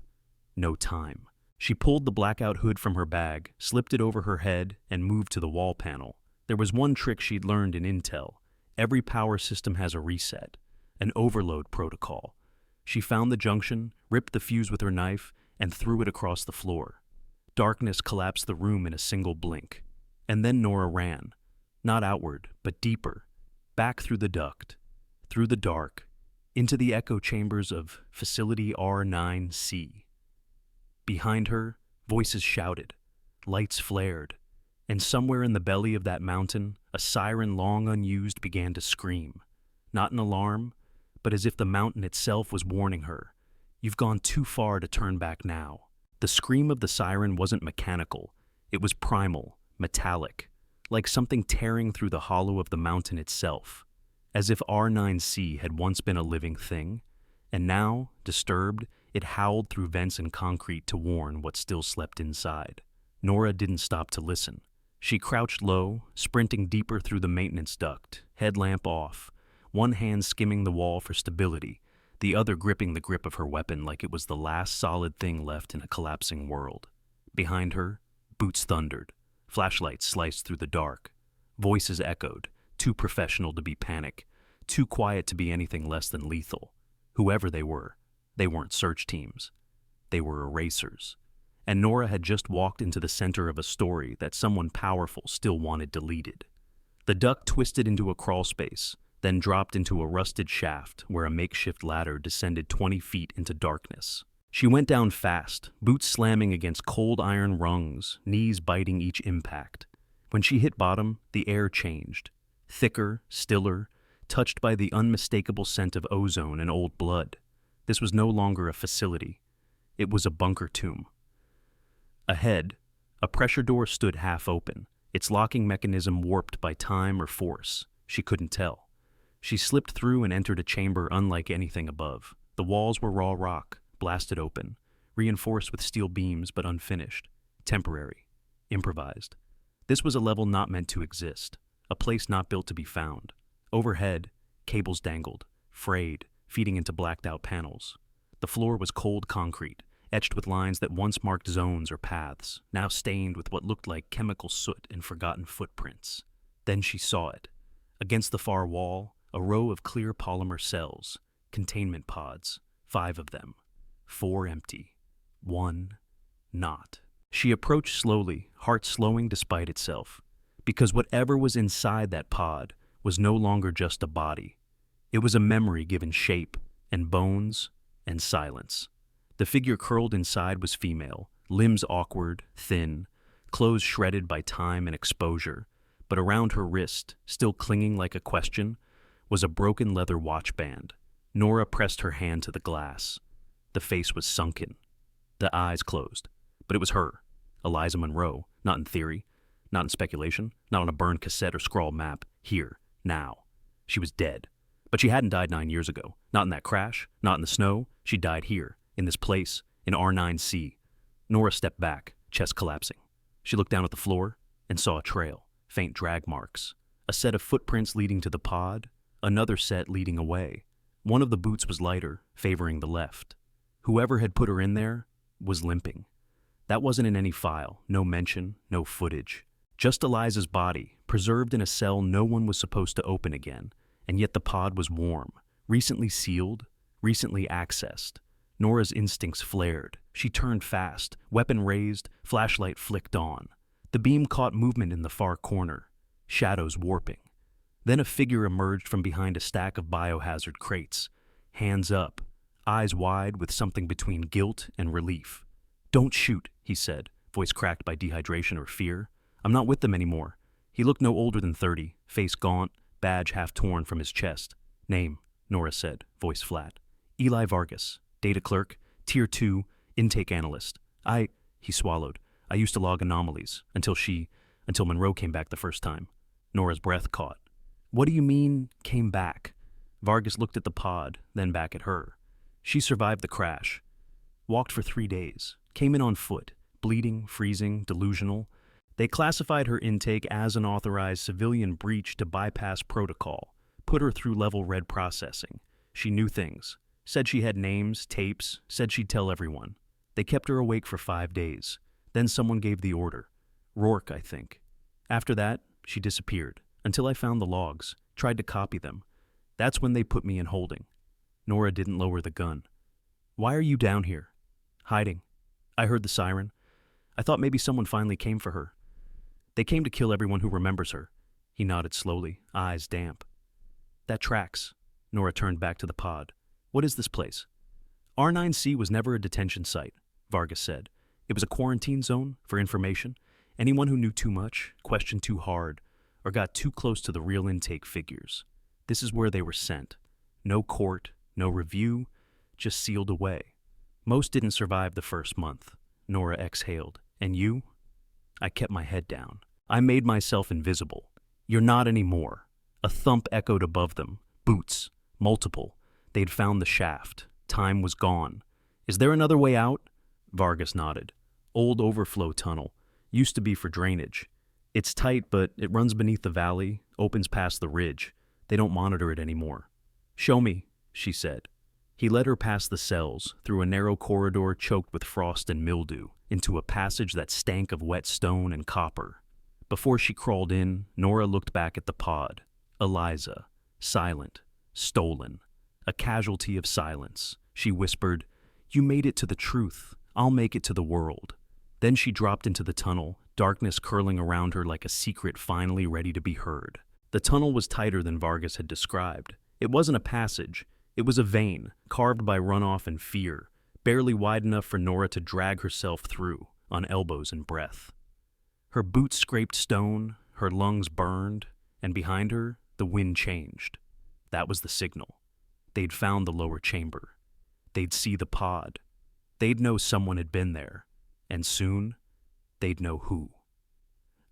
No time. She pulled the blackout hood from her bag, slipped it over her head, and moved to the wall panel. There was one trick she'd learned in Intel. Every power system has a reset, an overload protocol. She found the junction, ripped the fuse with her knife, and threw it across the floor. Darkness collapsed the room in a single blink. And then Nora ran. Not outward, but deeper. Back through the duct, through the dark, into the echo chambers of Facility R9C. Behind her, voices shouted, lights flared, and somewhere in the belly of that mountain, a siren long unused began to scream. Not an alarm, but as if the mountain itself was warning her, "You've gone too far to turn back now." The scream of the siren wasn't mechanical. It was primal, metallic, like something tearing through the hollow of the mountain itself, as if R9C had once been a living thing, and now, disturbed, it howled through vents in concrete to warn what still slept inside. Nora didn't stop to listen. She crouched low, sprinting deeper through the maintenance duct, headlamp off, one hand skimming the wall for stability, the other gripping the grip of her weapon like it was the last solid thing left in a collapsing world. Behind her, boots thundered, flashlights sliced through the dark, voices echoed, too professional to be panic, too quiet to be anything less than lethal. Whoever they weren't search teams. They were erasers. And Nora had just walked into the center of a story that someone powerful still wanted deleted. The duct twisted into a crawl space, then dropped into a rusted shaft where a makeshift ladder descended 20 feet into darkness. She went down fast, boots slamming against cold iron rungs, knees biting each impact. When she hit bottom, the air changed. Thicker, stiller, touched by the unmistakable scent of ozone and old blood. This was no longer a facility. It was a bunker tomb. Ahead, a pressure door stood half open, its locking mechanism warped by time or force. She couldn't tell. She slipped through and entered a chamber unlike anything above. The walls were raw rock, blasted open, reinforced with steel beams but unfinished, temporary, improvised. This was a level not meant to exist, a place not built to be found. Overhead, cables dangled, frayed, feeding into blacked-out panels. The floor was cold concrete, etched with lines that once marked zones or paths, now stained with what looked like chemical soot and forgotten footprints. Then she saw it. Against the far wall, a row of clear polymer cells, containment pods, 5 of them. 4 empty. 1 not. She approached slowly, heart slowing despite itself, because whatever was inside that pod was no longer just a body. It was a memory given shape, and bones, and silence. The figure curled inside was female, limbs awkward, thin, clothes shredded by time and exposure, but around her wrist, still clinging like a question, was a broken leather watch band. Nora pressed her hand to the glass. The face was sunken. The eyes closed. But it was her, Eliza Monroe, not in theory, not in speculation, not on a burned cassette or scrawled map. Here, now. She was dead. But she hadn't died 9 years ago. Not in that crash, not in the snow. She died here, in this place, in R9C. Nora stepped back, chest collapsing. She looked down at the floor and saw a trail, faint drag marks. A set of footprints leading to the pod, another set leading away. One of the boots was lighter, favoring the left. Whoever had put her in there was limping. That wasn't in any file, no mention, no footage. Just Eliza's body, preserved in a cell no one was supposed to open again, and yet the pod was warm, recently sealed, recently accessed. Nora's instincts flared. She turned fast, weapon raised, flashlight flicked on. The beam caught movement in the far corner, shadows warping. Then a figure emerged from behind a stack of biohazard crates, hands up, eyes wide with something between guilt and relief. "Don't shoot," he said, voice cracked by dehydration or fear. "I'm not with them anymore." He looked no older than 30, face gaunt, badge half torn from his chest. "Name," Nora said, voice flat. "Eli Vargas, data clerk, Tier 2, intake analyst. He swallowed. "I used to log anomalies, until Monroe came back the first time." Nora's breath caught. "What do you mean, came back?" Vargas looked at the pod, then back at her. "She survived the crash. Walked for 3 days. Came in on foot, bleeding, freezing, delusional. They classified her intake as an authorized civilian breach to bypass protocol, put her through level red processing. She knew things. Said she had names, tapes, said she'd tell everyone. They kept her awake for 5 days. Then someone gave the order. Rourke, I think. After that, she disappeared, until I found the logs, tried to copy them. That's when they put me in holding. Nora didn't lower the gun. Why are you down here? Hiding. I heard the siren. I thought maybe someone finally came for her. They came to kill everyone who remembers her. He nodded slowly, eyes damp. That tracks. Nora turned back to the pod. What is this place? R9C was never a detention site, Vargas said. It was a quarantine zone for information. Anyone who knew too much, questioned too hard, or got too close to the real intake figures. This is where they were sent. No court, no review, just sealed away. Most didn't survive the first month. Nora exhaled. And you? I kept my head down. I made myself invisible. You're not anymore. A thump echoed above them. Boots. Multiple. They'd found the shaft. Time was gone. Is there another way out? Vargas nodded. Old overflow tunnel. Used to be for drainage. It's tight, but it runs beneath the valley, opens past the ridge. They don't monitor it anymore. Show me, she said. He led her past the cells, through a narrow corridor choked with frost and mildew, into a passage that stank of wet stone and copper. Before she crawled in, Nora looked back at the pod. Eliza. Silent. Stolen. A casualty of silence. She whispered, You made it to the truth. I'll make it to the world. Then she dropped into the tunnel, darkness curling around her like a secret finally ready to be heard. The tunnel was tighter than Vargas had described. It wasn't a passage. It was a vein, carved by runoff and fear, barely wide enough for Nora to drag herself through, on elbows and breath. Her boots scraped stone, her lungs burned, and behind her, the wind changed. That was the signal. They'd found the lower chamber. They'd see the pod. They'd know someone had been there. And soon, they'd know who.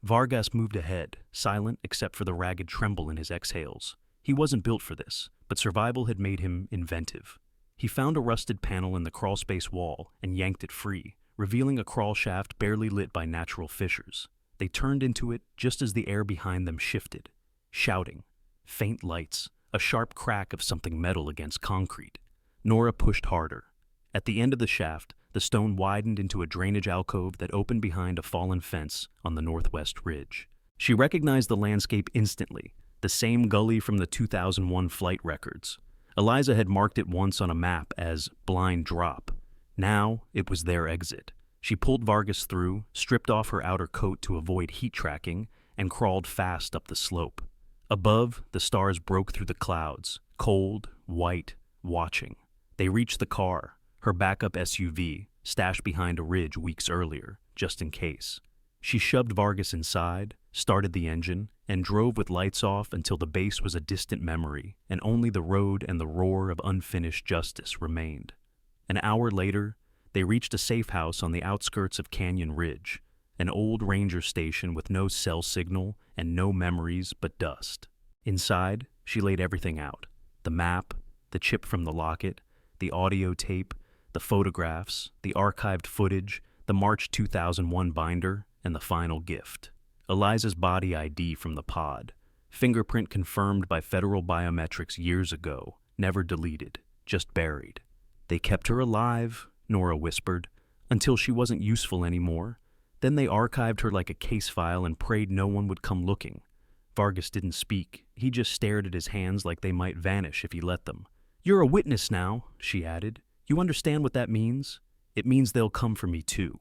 Vargas moved ahead, silent except for the ragged tremble in his exhales. He wasn't built for this, but survival had made him inventive. He found a rusted panel in the crawlspace wall and yanked it free, revealing a crawl shaft barely lit by natural fissures. They turned into it just as the air behind them shifted, shouting. Faint lights, a sharp crack of something metal against concrete. Nora pushed harder. At the end of the shaft, the stone widened into a drainage alcove that opened behind a fallen fence on the northwest ridge. She recognized the landscape instantly, the same gully from the 2001 flight records. Eliza had marked it once on a map as Blind Drop. Now it was their exit. She pulled Vargas through, stripped off her outer coat to avoid heat tracking, and crawled fast up the slope. Above, the stars broke through the clouds, cold, white, watching. They reached the car, her backup SUV, stashed behind a ridge weeks earlier, just in case. She shoved Vargas inside, started the engine, and drove with lights off until the base was a distant memory, and only the road and the roar of unfinished justice remained. An hour later, they reached a safe house on the outskirts of Canyon Ridge, an old ranger station with no cell signal and no memories but dust. Inside, she laid everything out. The map, the chip from the locket, the audio tape, the photographs, the archived footage, the March 2001 binder, and the final gift. Eliza's body ID from the pod, fingerprint confirmed by federal biometrics years ago, never deleted, just buried. They kept her alive, Nora whispered, until she wasn't useful anymore. Then they archived her like a case file and prayed no one would come looking. Vargas didn't speak. He just stared at his hands like they might vanish if he let them. You're a witness now, she added. You understand what that means? It means they'll come for me too.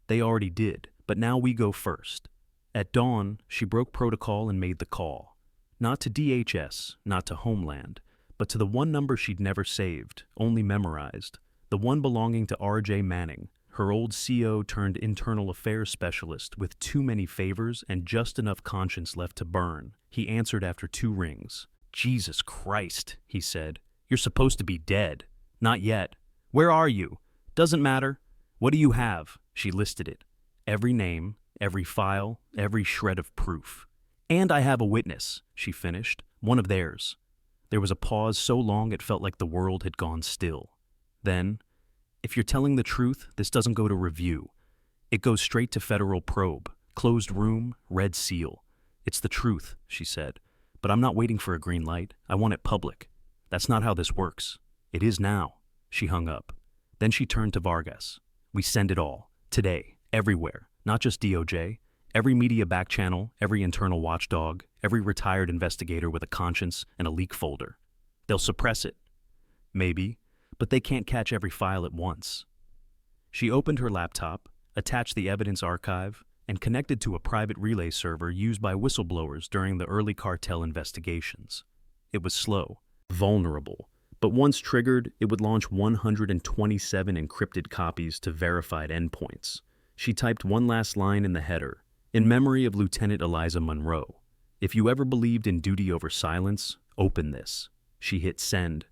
They already did, but now we go first. At dawn, she broke protocol and made the call. Not to DHS, not to Homeland, but to the one number she'd never saved, only memorized. The one belonging to R.J. Manning, her old CO turned internal affairs specialist with too many favors and just enough conscience left to burn. He answered after 2 rings. Jesus Christ, he said. You're supposed to be dead. Not yet. Where are you? Doesn't matter. What do you have? She listed it. Every name, every file, every shred of proof. And I have a witness, she finished. One of theirs. There was a pause so long it felt like the world had gone still. Then, if you're telling the truth, this doesn't go to review. It goes straight to federal probe. Closed room, red seal. It's the truth, she said. But I'm not waiting for a green light. I want it public. That's not how this works. It is now. She hung up. Then she turned to Vargas. We send it all. Today. Everywhere. Not just DOJ. Every media back channel, every internal watchdog, every retired investigator with a conscience and a leak folder. They'll suppress it. Maybe, but they can't catch every file at once. She opened her laptop, attached the evidence archive, and connected to a private relay server used by whistleblowers during the early cartel investigations. It was slow, vulnerable, but once triggered, it would launch 127 encrypted copies to verified endpoints. She typed one last line in the header, in memory of Lieutenant Eliza Monroe. If you ever believed in duty over silence, open this. She hit send.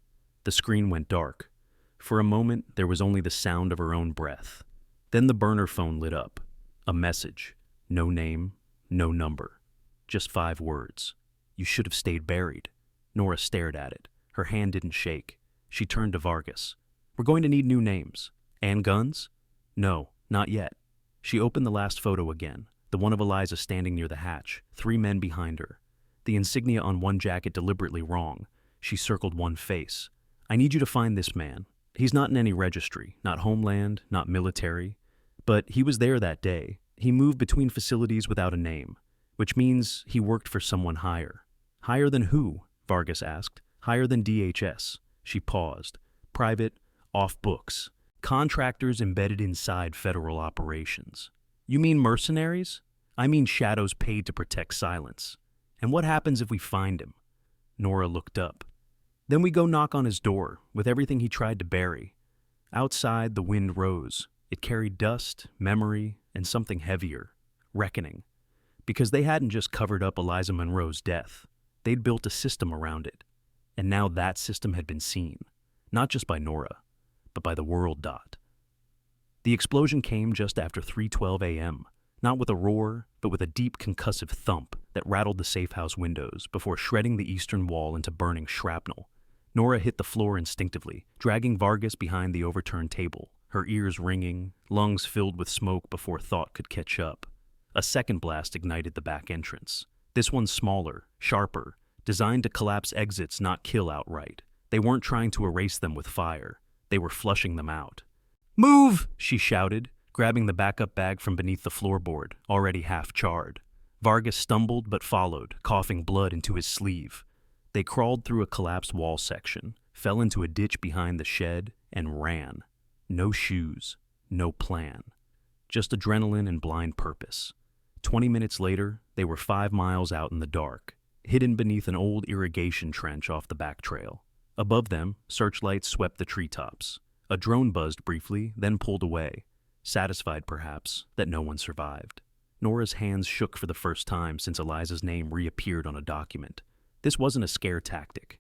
The screen went dark. For a moment, there was only the sound of her own breath. Then the burner phone lit up. A message. No name, no number. Just 5 words. You should have stayed buried. Nora stared at it. Her hand didn't shake. She turned to Vargas. We're going to need new names. And guns? No, not yet. She opened the last photo again, the one of Eliza standing near the hatch, 3 men behind her. The insignia on one jacket deliberately wrong. She circled one face. I need you to find this man. He's not in any registry, not Homeland, not military. But he was there that day. He moved between facilities without a name, which means he worked for someone higher. Higher than who? Vargas asked. Higher than DHS. She paused. Private, off books. Contractors embedded inside federal operations. You mean mercenaries? I mean shadows paid to protect silence. And what happens if we find him? Nora looked up. Then we go knock on his door, with everything he tried to bury. Outside, the wind rose. It carried dust, memory, and something heavier. Reckoning. Because they hadn't just covered up Eliza Monroe's death. They'd built a system around it. And now that system had been seen. Not just by Nora, but by the world. The explosion came just after 3:12 a.m., not with a roar, but with a deep concussive thump that rattled the safe house windows before shredding the eastern wall into burning shrapnel. Nora hit the floor instinctively, dragging Vargas behind the overturned table, her ears ringing, lungs filled with smoke before thought could catch up. A second blast ignited the back entrance. This one smaller, sharper, designed to collapse exits, not kill outright. They weren't trying to erase them with fire. They were flushing them out. Move! She shouted, grabbing the backup bag from beneath the floorboard, already half charred. Vargas stumbled but followed, coughing blood into his sleeve. They crawled through a collapsed wall section, fell into a ditch behind the shed, and ran. No shoes, no plan. Just adrenaline and blind purpose. 20 minutes later, they were 5 miles out in the dark, hidden beneath an old irrigation trench off the back trail. Above them, searchlights swept the treetops. A drone buzzed briefly, then pulled away, satisfied perhaps that no one survived. Nora's hands shook for the first time since Eliza's name reappeared on a document. This wasn't a scare tactic.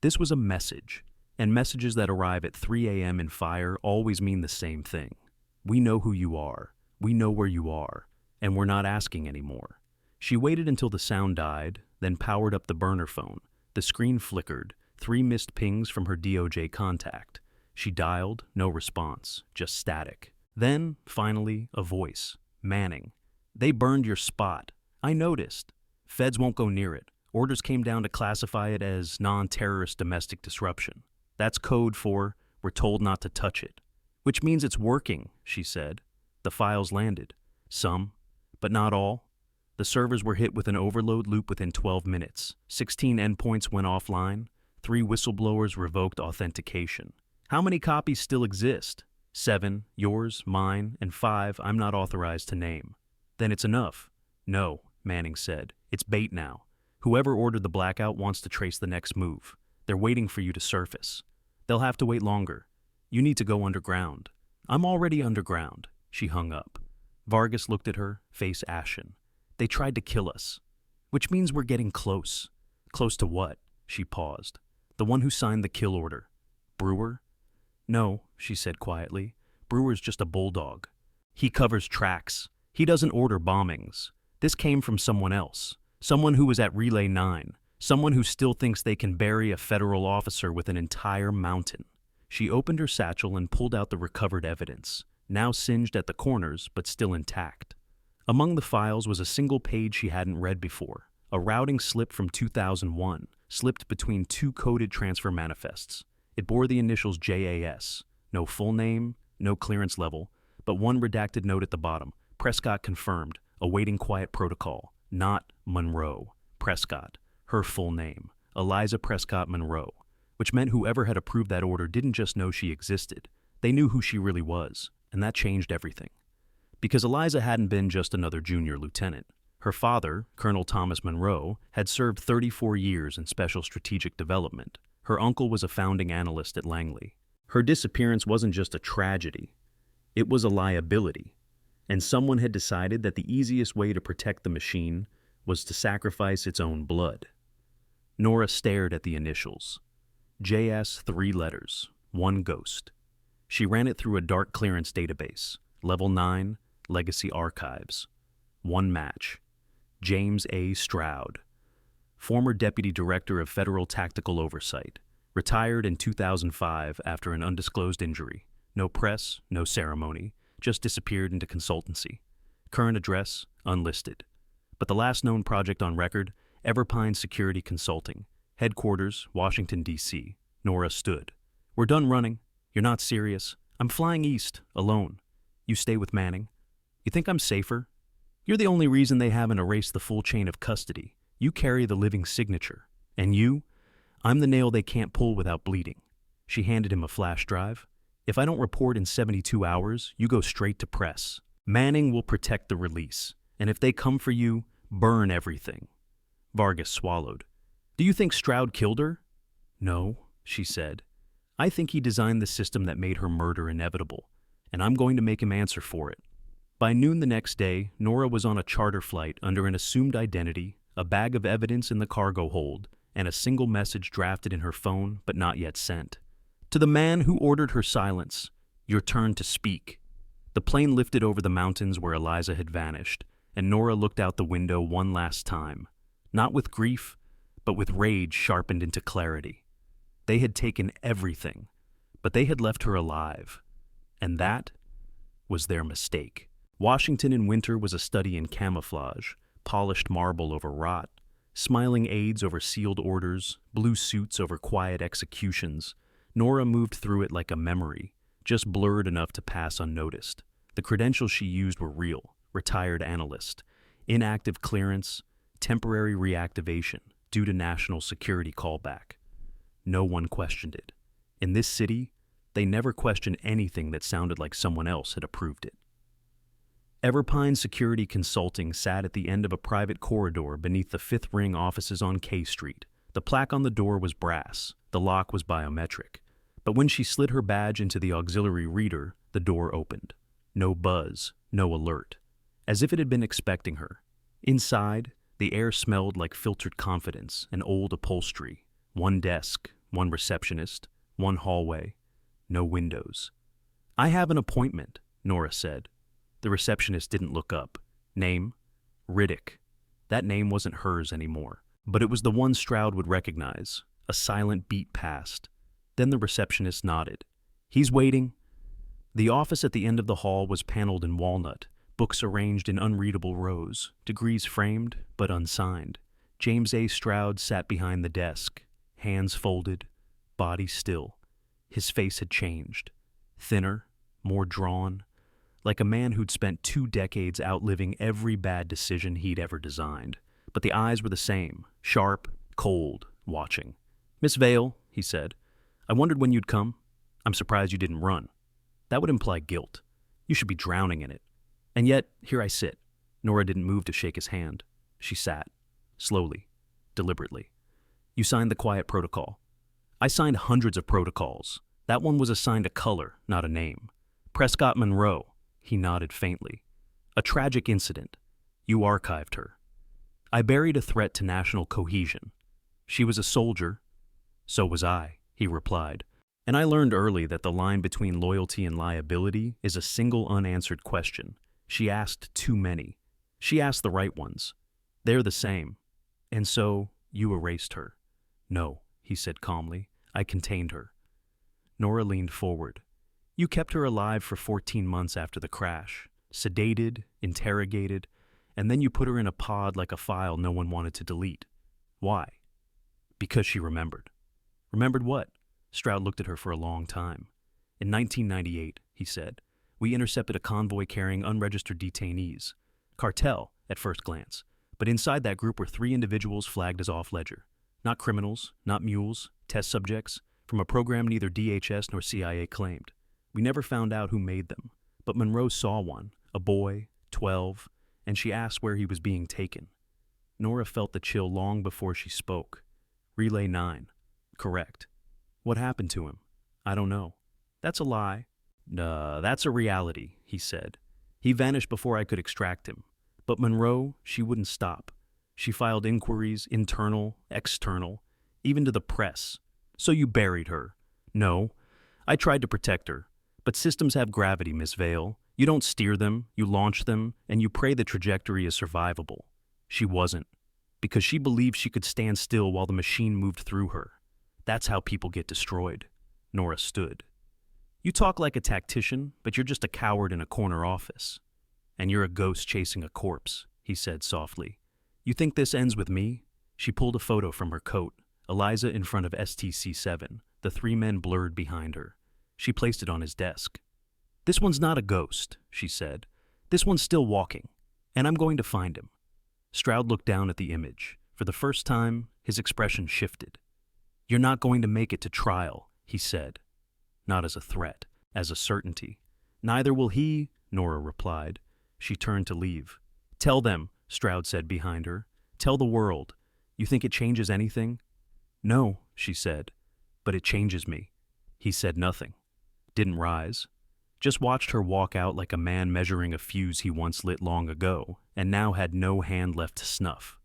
This was a message, and messages that arrive at 3 a.m. in fire always mean the same thing. We know who you are, we know where you are, and we're not asking anymore. She waited until the sound died, then powered up the burner phone. The screen flickered, 3 missed pings from her DOJ contact. She dialed, no response, just static. Then, finally, a voice. Manning. They burned your spot. I noticed. Feds won't go near it. Orders came down to classify it as non-terrorist domestic disruption. That's code for, we're told not to touch it. Which means it's working, she said. The files landed. Some, but not all. The servers were hit with an overload loop within 12 minutes. 16 endpoints went offline. 3 whistleblowers revoked authentication. How many copies still exist? 7, yours, mine, and 5 I'm not authorized to name. Then it's enough. No, Manning said. It's bait now. Whoever ordered the blackout wants to trace the next move. They're waiting for you to surface. They'll have to wait longer. You need to go underground. I'm already underground. She hung up. Vargas looked at her, face ashen. They tried to kill us. Which means we're getting close. Close to what? She paused. The one who signed the kill order. Brewer? No, she said quietly. Brewer's just a bulldog. He covers tracks. He doesn't order bombings. This came from someone else. Someone who was at Relay 9. Someone who still thinks they can bury a federal officer with an entire mountain. She opened her satchel and pulled out the recovered evidence, now singed at the corners but still intact. Among the files was a single page she hadn't read before, a routing slip from 2001, slipped between 2 coded transfer manifests. It bore the initials JAS, no full name, no clearance level, but one redacted note at the bottom. Prescott confirmed, awaiting quiet protocol. Not Monroe. Prescott. Her full name. Eliza Prescott Monroe. Which meant whoever had approved that order didn't just know she existed. They knew who she really was, and that changed everything. Because Eliza hadn't been just another junior lieutenant. Her father, Colonel Thomas Monroe, had served 34 years in Special Strategic Development. Her uncle was a founding analyst at Langley. Her disappearance wasn't just a tragedy. It was a liability. And someone had decided that the easiest way to protect the machine was to sacrifice its own blood. Nora stared at the initials. JS, 3 letters, 1 ghost. She ran it through a dark clearance database. Level 9, Legacy Archives. 1 match. James A. Stroud. Former Deputy Director of Federal Tactical Oversight. Retired in 2005 after an undisclosed injury. No press, no ceremony. Just disappeared into consultancy. Current address, unlisted. But the last known project on record, Everpine Security Consulting. Headquarters, Washington, D.C. Nora stood. We're done running. You're not serious. I'm flying east, alone. You stay with Manning. You think I'm safer? You're the only reason they haven't erased the full chain of custody. You carry the living signature. And you? I'm the nail they can't pull without bleeding. She handed him a flash drive. If I don't report in 72 hours, you go straight to press. Manning will protect the release. And if they come for you, burn everything. Vargas swallowed. Do you think Stroud killed her? No, she said. I think he designed the system that made her murder inevitable, and I'm going to make him answer for it. By noon the next day, Nora was on a charter flight under an assumed identity, a bag of evidence in the cargo hold, and a single message drafted in her phone but not yet sent. To the man who ordered her silence, your turn to speak. The plane lifted over the mountains where Eliza had vanished, and Nora looked out the window one last time, not with grief, but with rage sharpened into clarity. They had taken everything, but they had left her alive. And that was their mistake. Washington in winter was a study in camouflage, polished marble over rot, smiling aides over sealed orders, blue suits over quiet executions. Nora moved through it like a memory, just blurred enough to pass unnoticed. The credentials she used were real: retired analyst, inactive clearance, temporary reactivation due to national security callback. No one questioned it. In this city, they never questioned anything that sounded like someone else had approved it. Everpine Security Consulting sat at the end of a private corridor beneath the Fifth Ring offices on K Street. The plaque on the door was brass. The lock was biometric. But when she slid her badge into the auxiliary reader, the door opened. No buzz, no alert. As if it had been expecting her. Inside, the air smelled like filtered confidence and old upholstery. 1 desk, 1 receptionist, 1 hallway, no windows. I have an appointment, Nora said. The receptionist didn't look up. Name? Riddick. That name wasn't hers anymore, but it was the one Stroud would recognize. A silent beat passed. Then the receptionist nodded. He's waiting. The office at the end of the hall was paneled in walnut, books arranged in unreadable rows, degrees framed but unsigned. James A. Stroud sat behind the desk, hands folded, body still. His face had changed. Thinner, more drawn, like a man who'd spent 2 decades outliving every bad decision he'd ever designed. But the eyes were the same, sharp, cold, watching. Miss Vale, he said, I wondered when you'd come. I'm surprised you didn't run. That would imply guilt. You should be drowning in it. And yet, here I sit. Nora didn't move to shake his hand. She sat, slowly, deliberately. You signed the quiet protocol. I signed hundreds of protocols. That one was assigned a color, not a name. Prescott Monroe. He nodded faintly. A tragic incident. You archived her. I buried a threat to national cohesion. She was a soldier. So was I, he replied. And I learned early that the line between loyalty and liability is a single unanswered question. She asked too many. She asked the right ones. They're the same. And so, you erased her. No, he said calmly. I contained her. Nora leaned forward. You kept her alive for 14 months after the crash. Sedated, interrogated, and then you put her in a pod like a file no one wanted to delete. Why? Because she remembered. Remembered what? Stroud looked at her for a long time. In 1998, he said, We intercepted a convoy carrying unregistered detainees. Cartel, at first glance. But inside that group were 3 individuals flagged as off-ledger. Not criminals, not mules, test subjects, from a program neither DHS nor CIA claimed. We never found out who made them, but Monroe saw one, a boy, 12, and she asked where he was being taken. Nora felt the chill long before she spoke. Relay 9. Correct. What happened to him? I don't know. That's a lie. That's a reality, he said. He vanished before I could extract him. But Monroe, she wouldn't stop. She filed inquiries, internal, external, even to the press. So you buried her. No. I tried to protect her. But systems have gravity, Miss Vale. You don't steer them, you launch them, and you pray the trajectory is survivable. She wasn't. Because she believed she could stand still while the machine moved through her. That's how people get destroyed. Nora stood. You talk like a tactician, but you're just a coward in a corner office. And you're a ghost chasing a corpse, he said softly. You think this ends with me? She pulled a photo from her coat, Eliza in front of STC-7, the 3 men blurred behind her. She placed it on his desk. This one's not a ghost, she said. This one's still walking, and I'm going to find him. Stroud looked down at the image. For the first time, his expression shifted. You're not going to make it to trial, he said. Not as a threat, as a certainty. Neither will he, Nora replied. She turned to leave. Tell them, Stroud said behind her. Tell the world. You think it changes anything? No, she said. But it changes me. He said nothing. Didn't rise. Just watched her walk out like a man measuring a fuse he once lit long ago, and now had no hand left to snuff.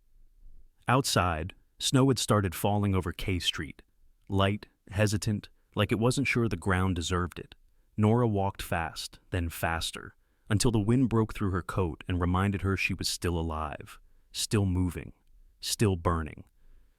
Outside, snow had started falling over K Street. Light, hesitant, like it wasn't sure the ground deserved it. Nora walked fast, then faster, until the wind broke through her coat and reminded her she was still alive, still moving, still burning.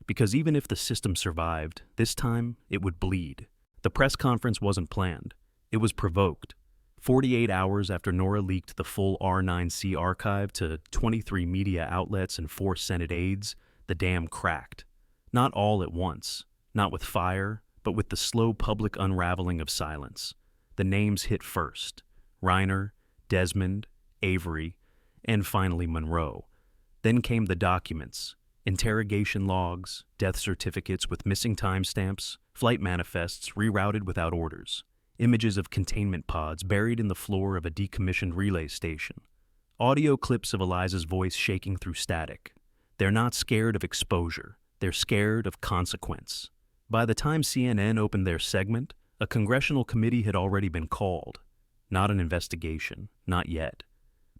Because even if the system survived, this time it would bleed. The press conference wasn't planned. It was provoked. 48 hours after Nora leaked the full R9C archive to 23 media outlets and 4 Senate aides, the dam cracked. Not all at once, not with fire, but with the slow public unraveling of silence. The names hit first: Reiner, Desmond, Avery, and finally Monroe. Then came the documents: interrogation logs, death certificates with missing timestamps, flight manifests rerouted without orders, images of containment pods buried in the floor of a decommissioned relay station, audio clips of Eliza's voice shaking through static. They're not scared of exposure. They're scared of consequence. By the time CNN opened their segment, a congressional committee had already been called. Not an investigation, not yet,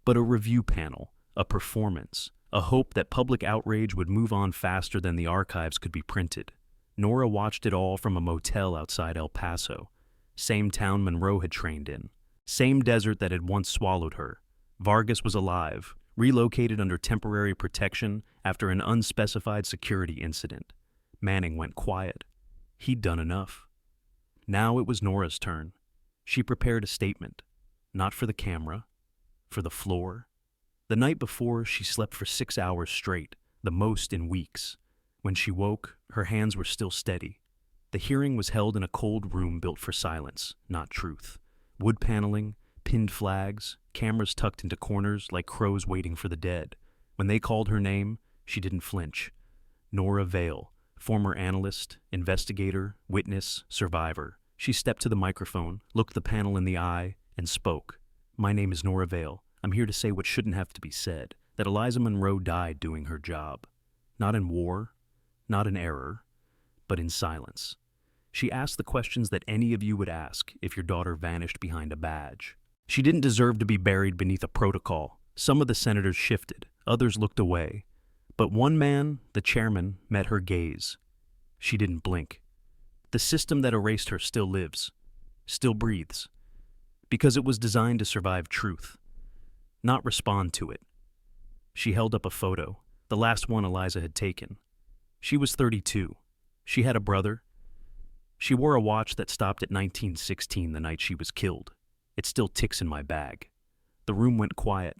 but a review panel, a performance, a hope that public outrage would move on faster than the archives could be printed. Nora watched it all from a motel outside El Paso. Same town Monroe had trained in. Same desert that had once swallowed her. Vargas was alive, relocated under temporary protection after an unspecified security incident. Manning went quiet. He'd done enough. Now it was Nora's turn. She prepared a statement. Not for the camera, for the floor. The night before, she slept for 6 hours straight, the most in weeks. When she woke, her hands were still steady. The hearing was held in a cold room built for silence, not truth. Wood paneling, pinned flags, cameras tucked into corners like crows waiting for the dead. When they called her name, she didn't flinch. Nora Vale, former analyst, investigator, witness, survivor. She stepped to the microphone, looked the panel in the eye, and spoke. My name is Nora Vale. I'm here to say what shouldn't have to be said, that Eliza Monroe died doing her job. Not in war, not in error, but in silence. She asked the questions that any of you would ask if your daughter vanished behind a badge. She didn't deserve to be buried beneath a protocol. Some of the senators shifted, others looked away. But one man, the chairman, met her gaze. She didn't blink. The system that erased her still lives, still breathes, because it was designed to survive truth, not respond to it. She held up a photo, the last one Eliza had taken. She was 32. She had a brother. She wore a watch that stopped at 1916 the night she was killed. It still ticks in my bag. The room went quiet.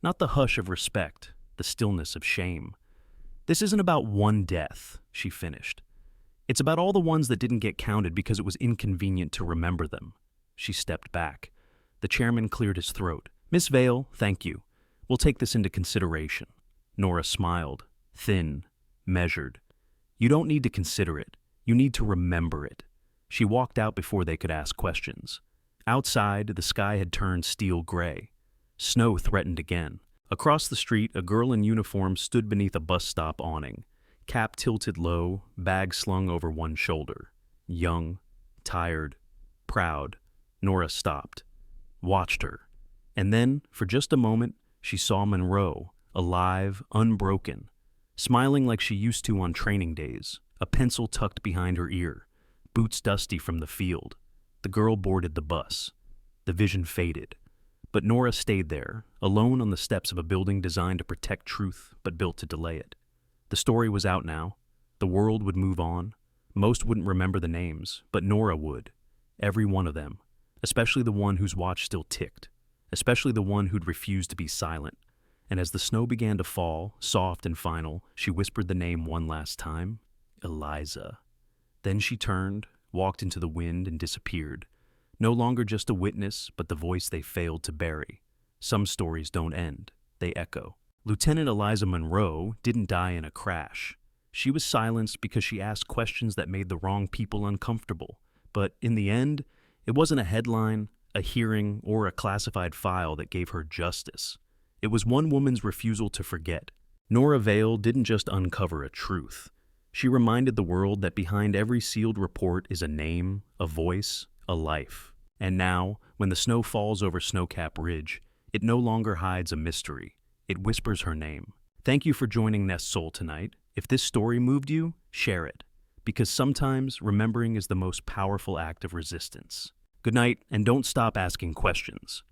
Not the hush of respect, the stillness of shame. This isn't about one death, she finished. It's about all the ones that didn't get counted because it was inconvenient to remember them. She stepped back. The chairman cleared his throat. "Miss Vale, thank you. We'll take this into consideration." Nora smiled, thin, measured. "You don't need to consider it. You need to remember it." She walked out before they could ask questions. Outside, the sky had turned steel gray. Snow threatened again. Across the street, a girl in uniform stood beneath a bus stop awning, cap tilted low, bag slung over one shoulder. Young, tired, proud, Nora stopped, watched her. And then, for just a moment, she saw Monroe, alive, unbroken, smiling like she used to on training days, a pencil tucked behind her ear, boots dusty from the field. The girl boarded the bus. The vision faded. But Nora stayed there, alone on the steps of a building designed to protect truth but built to delay it. The story was out now. The world would move on. Most wouldn't remember the names, but Nora would. Every one of them. Especially the one whose watch still ticked. Especially the one who'd refused to be silent. And as the snow began to fall, soft and final, she whispered the name one last time. Eliza. Then she turned, walked into the wind, and disappeared. No longer just a witness, but the voice they failed to bury. Some stories don't end. They echo. Lieutenant Eliza Monroe didn't die in a crash. She was silenced because she asked questions that made the wrong people uncomfortable. But in the end, it wasn't a headline, a hearing, or a classified file that gave her justice. It was one woman's refusal to forget. Nora Vale didn't just uncover a truth. She reminded the world that behind every sealed report is a name, a voice, a life. And now, when the snow falls over Snowcap Ridge, it no longer hides a mystery. It whispers her name. Thank you for joining nestsoul tonight. If this story moved you, share it. Because sometimes remembering is the most powerful act of resistance. Good night, and don't stop asking questions.